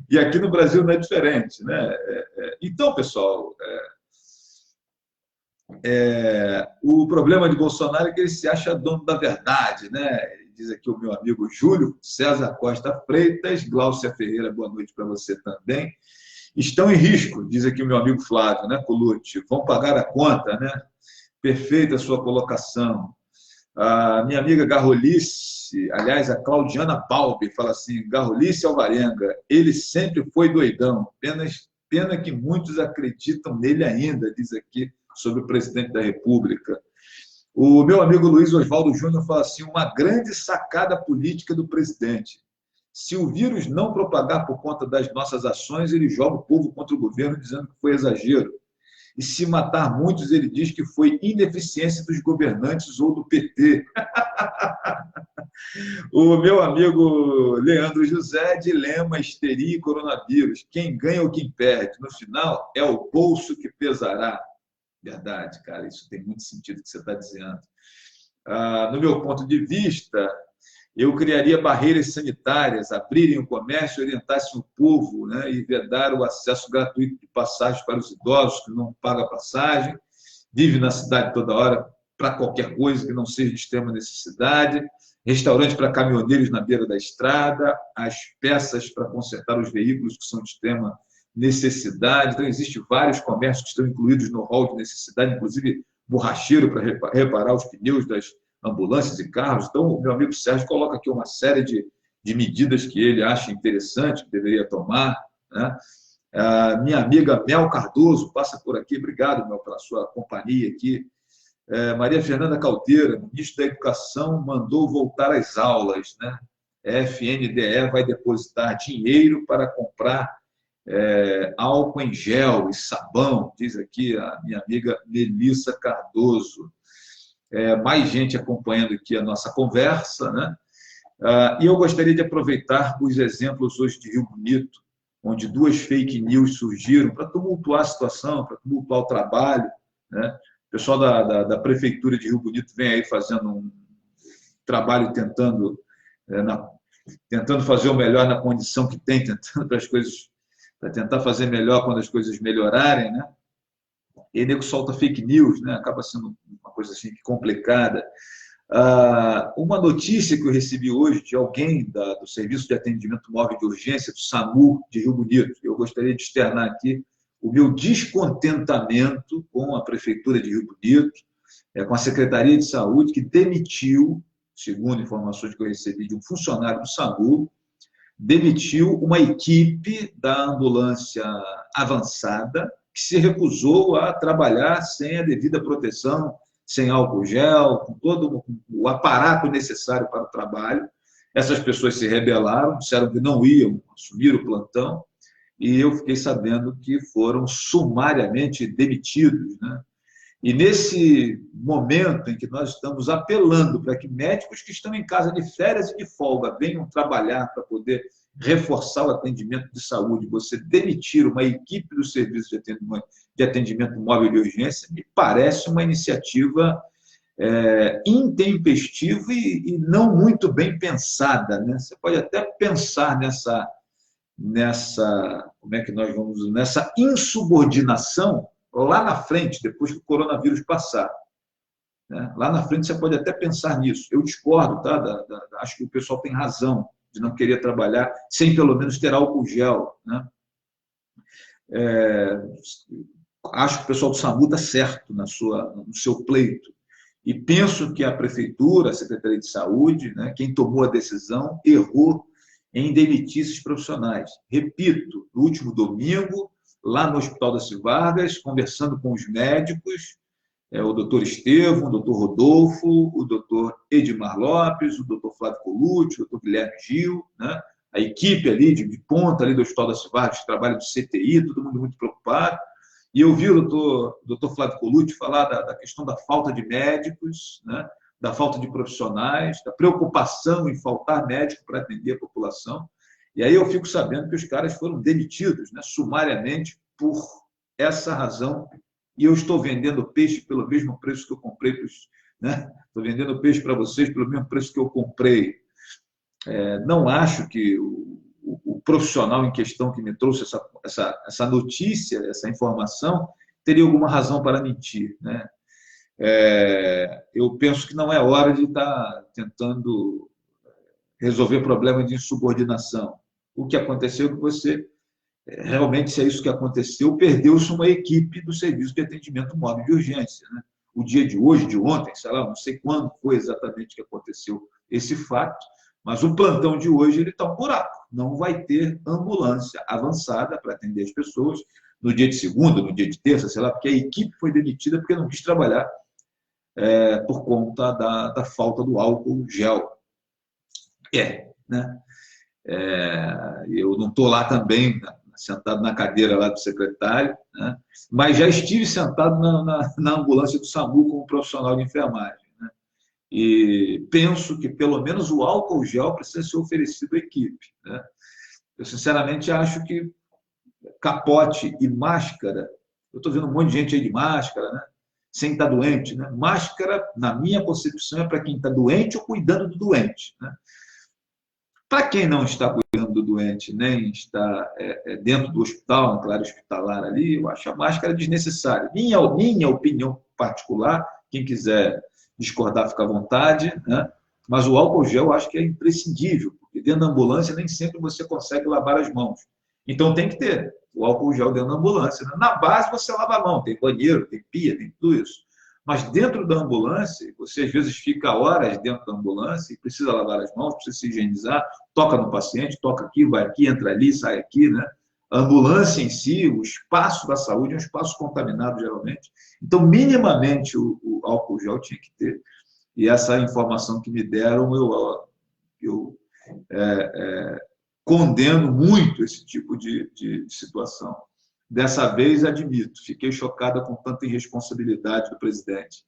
E aqui no Brasil não é diferente, né? Então, pessoal, O problema de Bolsonaro é que ele se acha dono da verdade, né? Diz aqui o meu amigo Júlio César Costa Freitas, Gláucia Ferreira, boa noite para você também. Estão em risco, diz aqui o meu amigo Flávio, né, Colucci? Vão pagar a conta, né? Perfeita a sua colocação. A minha amiga Garrolice, aliás, a Claudiana Balbi, fala assim: Garrolice Alvarenga, ele sempre foi doidão, pena que muitos acreditam nele ainda, diz aqui sobre o presidente da República. O meu amigo Luiz Oswaldo Júnior fala assim: uma grande sacada política do presidente. Se o vírus não propagar por conta das nossas ações, ele joga o povo contra o governo dizendo que foi exagero. E se matar muitos, ele diz que foi ineficiência dos governantes ou do PT. O meu amigo Leandro José, dilema, histeria e coronavírus. Quem ganha ou quem perde? No final, é o bolso que pesará. Verdade, cara, isso tem muito sentido o que você está dizendo. No meu ponto de vista, eu criaria barreiras sanitárias, abrirem o comércio, orientassem o povo, né, e vedar o acesso gratuito de passagem para os idosos que não pagam passagem, vive na cidade toda hora para qualquer coisa que não seja de extrema necessidade, restaurante para caminhoneiros na beira da estrada, as peças para consertar os veículos que são de extrema necessidade. Então, existem vários comércios que estão incluídos no rol de necessidade, inclusive borracheiro para reparar os pneus das ambulâncias e carros. Então, o meu amigo Sérgio coloca aqui uma série de medidas que ele acha interessante, que deveria tomar, né? Minha amiga Mel Cardoso passa por aqui. Obrigado, Mel, pela sua companhia aqui. Maria Fernanda Caldeira, ministro da Educação, mandou voltar às aulas, né? FNDE vai depositar dinheiro para comprar álcool em gel e sabão, diz aqui a minha amiga Melissa Cardoso. Mais gente acompanhando aqui a nossa conversa, né? E eu gostaria de aproveitar os exemplos hoje de Rio Bonito, onde duas fake news surgiram para tumultuar a situação, para tumultuar o trabalho, né? O pessoal da Prefeitura de Rio Bonito vem aí fazendo um trabalho tentando fazer o melhor na condição que tem, tentando para tentar fazer melhor quando as coisas melhorarem, né? E aí nego solta fake news, né? Acaba sendo uma coisa assim complicada. Uma notícia que eu recebi hoje de alguém do Serviço de Atendimento Móvel de Urgência, do SAMU de Rio Bonito, eu gostaria de externar aqui o meu descontentamento com a Prefeitura de Rio Bonito, com a Secretaria de Saúde, que demitiu, segundo informações que eu recebi de um funcionário do SAMU, demitiu uma equipe da ambulância avançada que se recusou a trabalhar sem a devida proteção, sem álcool gel, com todo o aparato necessário para o trabalho. Essas pessoas se rebelaram, disseram que não iam assumir o plantão, e eu fiquei sabendo que foram sumariamente demitidos, né? E nesse momento em que nós estamos apelando para que médicos que estão em casa de férias e de folga venham trabalhar para poder reforçar o atendimento de saúde, você demitir uma equipe do Serviço de Atendimento Móvel de Urgência, me parece uma iniciativa intempestiva e não muito bem pensada, né? Você pode até pensar como é que nós vamos, nessa insubordinação lá na frente, depois que o coronavírus passar, né? Lá na frente você pode até pensar nisso. Eu discordo, tá? Acho que o pessoal tem razão de não querer trabalhar sem pelo menos ter álcool gel, né? Acho que o pessoal do SAMU está certo no seu pleito. E penso que a Prefeitura, a Secretaria de Saúde, né, quem tomou a decisão, errou em demitir esses profissionais. Repito, no último domingo, lá no Hospital das Vargas, conversando com os médicos, o doutor Estevam, o doutor Rodolfo, o doutor Edmar Lopes, o doutor Flávio Colucci, o doutor Guilherme Gil, né? A equipe ali de ponta ali do Hospital das Vargas, que trabalha do CTI, todo mundo muito preocupado. E eu vi o doutor Flávio Colucci falar da questão da falta de médicos, né? Da falta de profissionais, da preocupação em faltar médico para atender a população. E aí eu fico sabendo que os caras foram demitidos, né, sumariamente por essa razão. E eu estou vendendo peixe pelo mesmo preço que eu comprei, né? Estou vendendo peixe para vocês pelo mesmo preço que eu comprei. Não acho que o profissional em questão que me trouxe essa notícia, essa informação, teria alguma razão para mentir, né? Eu penso que não é hora de estar tentando resolver problema de insubordinação. O que aconteceu é que você, realmente, se é isso que aconteceu, perdeu-se uma equipe do serviço de atendimento móvel de urgência, né? O dia de hoje, de ontem, sei lá, não sei quando foi exatamente que aconteceu esse fato, mas o plantão de hoje ele está um buraco. Não vai ter ambulância avançada para atender as pessoas no dia de segunda, no dia de terça, sei lá, porque a equipe foi demitida porque não quis trabalhar por conta da falta do álcool gel. Né? Eu não estou lá também, sentado na cadeira lá do secretário, né? Mas já estive sentado na ambulância do SAMU como profissional de enfermagem. Né? E penso que pelo menos o álcool gel precisa ser oferecido à equipe. Né? Eu, sinceramente, acho que capote e máscara, eu estou vendo um monte de gente aí de máscara, né? Sem estar doente. Né? Máscara, na minha concepção, é para quem está doente ou cuidando do doente. Né? Para quem não está cuidando do doente, nem está dentro do hospital, na claro hospitalar ali, eu acho a máscara desnecessária. Minha opinião particular, quem quiser discordar, fica à vontade, né? Mas o álcool gel eu acho que é imprescindível, porque dentro da ambulância nem sempre você consegue lavar as mãos. Então tem que ter o álcool gel dentro da ambulância. Né? Na base você lava a mão, tem banheiro, tem pia, tem tudo isso. Mas dentro da ambulância, você às vezes fica horas dentro da ambulância e precisa lavar as mãos, precisa se higienizar, toca no paciente, toca aqui, vai aqui, entra ali, sai aqui, né? A ambulância em si, o espaço da saúde é um espaço contaminado geralmente. Então, minimamente, o álcool gel tinha que ter. E essa informação que me deram, eu condeno muito esse tipo de situação. Dessa vez, admito, fiquei chocada com tanta irresponsabilidade do presidente.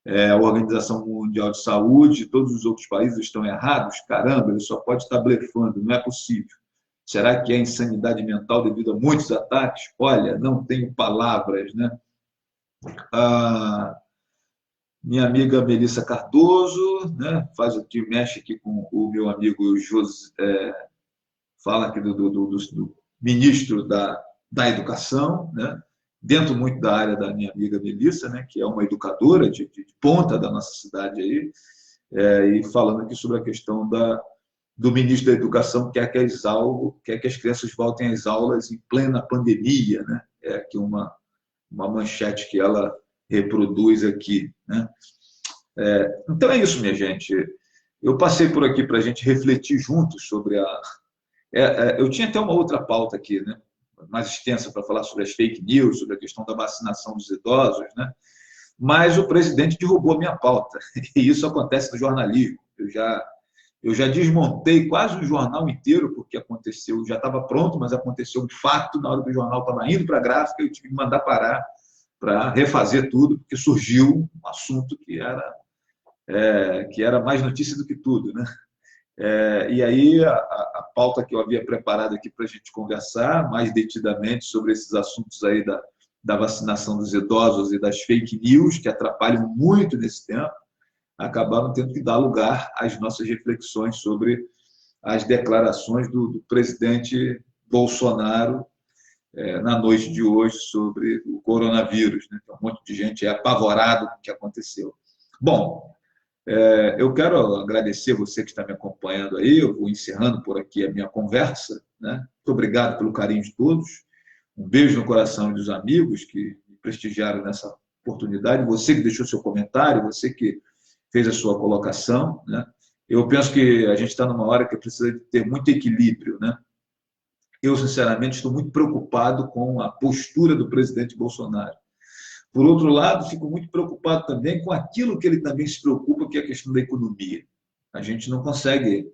A Organização Mundial de Saúde, todos os outros países estão errados? Caramba, ele só pode estar blefando, não é possível. Será que é insanidade mental devido a muitos ataques? Olha, não tenho palavras, né? Minha amiga Melissa Cardoso, né, faz o que mexe aqui com o meu amigo José, fala aqui do ministro da Educação, né, dentro muito da área da minha amiga Melissa, né, que é uma educadora de ponta da nossa cidade aí, e falando aqui sobre a questão do ministro da Educação que quer que as crianças voltem às aulas em plena pandemia, né? É aqui uma manchete que ela reproduz aqui, né? Então é isso, minha gente. Eu passei por aqui para a gente refletir juntos sobre eu tinha até uma outra pauta aqui, né? Mais extensa para falar sobre as fake news, sobre a questão da vacinação dos idosos, né? Mas o presidente derrubou a minha pauta. E isso acontece no jornalismo. Eu já desmontei quase o jornal inteiro, porque aconteceu, já estava pronto, mas aconteceu um fato na hora que o jornal estava indo para a gráfica, eu tive que mandar parar para refazer tudo, porque surgiu um assunto que era mais notícia do que tudo. Né? E aí a pauta que eu havia preparado aqui para a gente conversar mais detidamente sobre esses assuntos aí da vacinação dos idosos e das fake news, que atrapalham muito nesse tempo, acabaram tendo que dar lugar às nossas reflexões sobre as declarações do presidente Bolsonaro na noite de hoje sobre o coronavírus. Né? Um monte de gente é apavorado com o que aconteceu. Bom, eu quero agradecer você que está me acompanhando aí, eu vou encerrando por aqui a minha conversa. Né? Muito obrigado pelo carinho de todos, um beijo no coração dos amigos que me prestigiaram nessa oportunidade, você que deixou seu comentário, você que fez a sua colocação. Né? Eu penso que a gente está numa hora que precisa ter muito equilíbrio. Né? Eu, sinceramente, estou muito preocupado com a postura do presidente Bolsonaro. Por outro lado, fico muito preocupado também com aquilo que ele também se preocupa, que é a questão da economia. A gente não consegue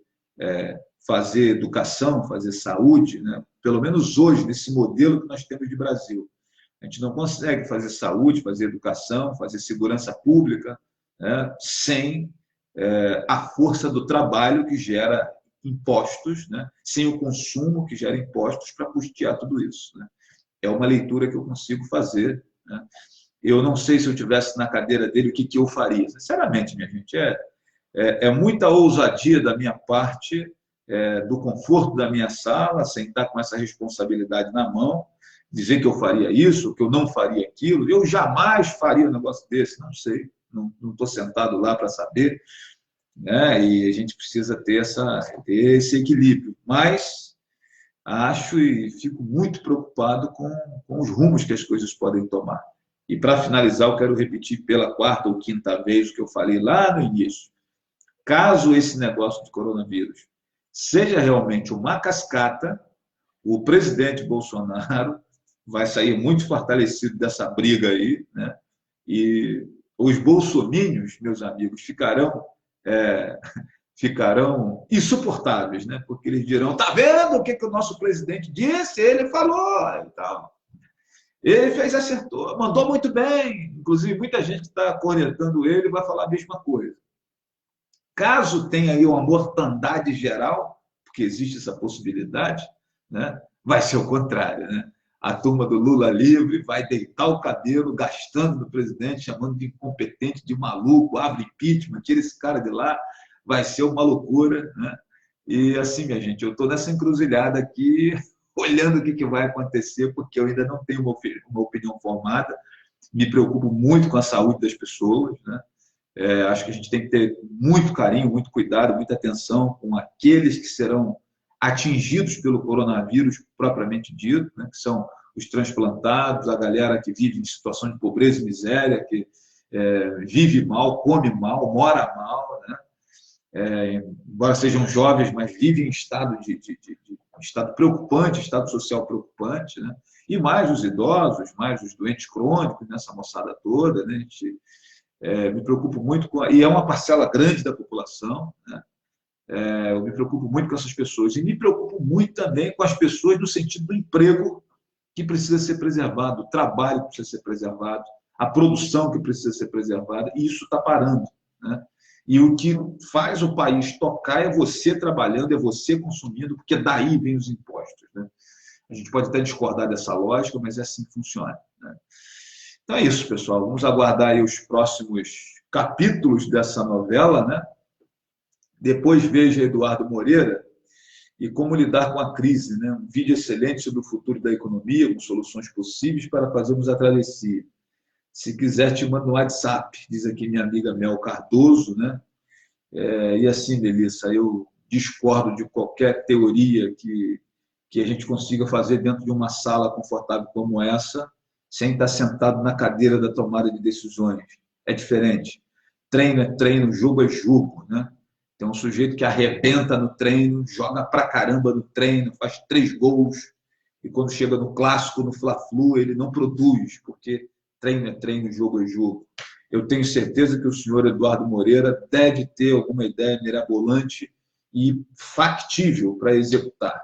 fazer educação, fazer saúde, né? Pelo menos hoje, nesse modelo que nós temos de Brasil. A gente não consegue fazer saúde, fazer educação, fazer segurança pública, né? Sem a força do trabalho que gera impostos, né? Sem o consumo que gera impostos para custear tudo isso. Né? É uma leitura que eu consigo fazer. Né? Eu não sei se eu estivesse na cadeira dele, o que eu faria. Sinceramente, minha gente, é muita ousadia da minha parte, do conforto da minha sala, sem estar com essa responsabilidade na mão, dizer que eu faria isso, que eu não faria aquilo. Eu jamais faria um negócio desse, não sei, não estou sentado lá para saber, né? E a gente precisa ter esse equilíbrio. Mas acho e fico muito preocupado com os rumos que as coisas podem tomar. E, para finalizar, eu quero repetir pela quarta ou quinta vez o que eu falei lá no início. Caso esse negócio de coronavírus seja realmente uma cascata, o presidente Bolsonaro vai sair muito fortalecido dessa briga aí, né? E os bolsomínios, meus amigos, é, ficarão insuportáveis, né? Porque eles dirão: tá vendo o que o nosso presidente disse? Ele falou e tal. Ele fez, acertou, mandou muito bem. Inclusive, muita gente que está cornetando ele vai falar a mesma coisa. Caso tenha aí uma mortandade geral, porque existe essa possibilidade, né? Vai ser o contrário, né? A turma do Lula livre vai deitar o cabelo, gastando no presidente, chamando de incompetente, de maluco, abre impeachment, tira esse cara de lá, vai ser uma loucura, né? E assim, minha gente, eu estou nessa encruzilhada aqui, olhando o que vai acontecer, porque eu ainda não tenho uma opinião formada, me preocupo muito com a saúde das pessoas, né? Acho que a gente tem que ter muito carinho, muito cuidado, muita atenção com aqueles que serão atingidos pelo coronavírus propriamente dito, né, que são os transplantados, a galera que vive em situação de pobreza e miséria, que vive mal, come mal, mora mal, né? Embora sejam jovens, mas vivem em estado estado preocupante, estado social preocupante, né? E mais os idosos, mais os doentes crônicos, nessa moçada toda, né? A gente, me preocupo muito com... E é uma parcela grande da população, né? Eu me preocupo muito com essas pessoas. E me preocupo muito também com as pessoas no sentido do emprego que precisa ser preservado, o trabalho que precisa ser preservado, a produção que precisa ser preservada, e isso está parando, né? E o que faz o país tocar é você trabalhando, é você consumindo, porque daí vem os impostos, né? A gente pode até discordar dessa lógica, mas é assim que funciona, né? Então é isso, pessoal. Vamos aguardar aí os próximos capítulos dessa novela, né? Depois veja Eduardo Moreira e como lidar com a crise, né? Um vídeo excelente sobre o futuro da economia, com soluções possíveis para fazermos a travessia. Se quiser, te mando um WhatsApp, diz aqui minha amiga Mel Cardoso, né? E assim, Melissa, eu discordo de qualquer teoria que a gente consiga fazer dentro de uma sala confortável como essa, sem estar sentado na cadeira da tomada de decisões. É diferente. Treino é treino, jogo é jogo, né? Tem um sujeito que arrebenta no treino, joga pra caramba no treino, faz 3 gols, e quando chega no clássico, no Fla-Flu, ele não produz, porque treino é treino, jogo é jogo. Eu tenho certeza que o senhor Eduardo Moreira deve ter alguma ideia mirabolante e factível para executar.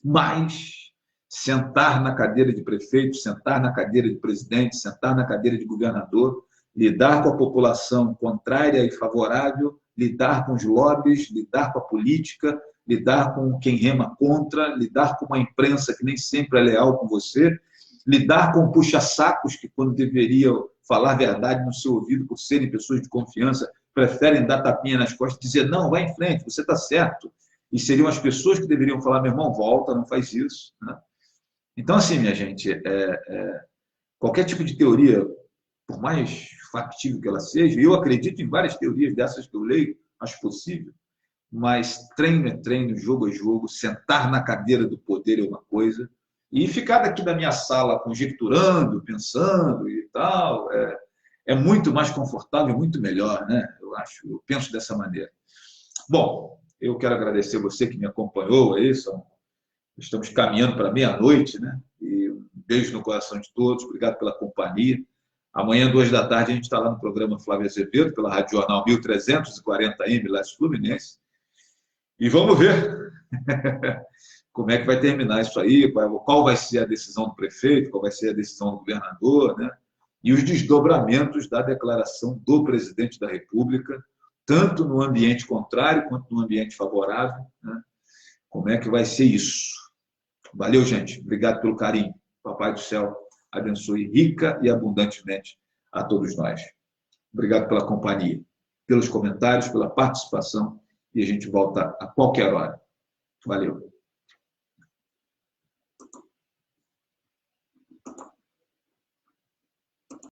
Mas sentar na cadeira de prefeito, sentar na cadeira de presidente, sentar na cadeira de governador, lidar com a população contrária e favorável, lidar com os lobbies, lidar com a política, lidar com quem rema contra, lidar com uma imprensa que nem sempre é leal com você, lidar com puxa-sacos que, quando deveriam falar a verdade no seu ouvido, por serem pessoas de confiança, preferem dar tapinha nas costas e dizer: não, vai em frente, você está certo. E seriam as pessoas que deveriam falar: meu irmão, volta, não faz isso, né? Então, assim, minha gente, qualquer tipo de teoria, por mais factível que ela seja, eu acredito em várias teorias dessas que eu leio, acho possível, mas treino é treino, jogo é jogo, sentar na cadeira do poder é uma coisa, e ficar daqui da minha sala conjecturando, pensando e tal, é muito mais confortável, muito melhor, né? Eu penso dessa maneira. Bom, eu quero agradecer você que me acompanhou aí, estamos caminhando para meia-noite, né? E um beijo no coração de todos, obrigado pela companhia. Amanhã, 2 da tarde, a gente está lá no programa Flávio Azevedo, pela Rádio Jornal 1340M, Leste Fluminense. E vamos ver como é que vai terminar isso aí, qual vai ser a decisão do prefeito, qual vai ser a decisão do governador, né? E os desdobramentos da declaração do presidente da República, tanto no ambiente contrário quanto no ambiente favorável, né? Como é que vai ser isso? Valeu, gente. Obrigado pelo carinho. Papai do céu abençoe rica e abundantemente a todos nós. Obrigado pela companhia, pelos comentários, pela participação, e a gente volta a qualquer hora. Valeu.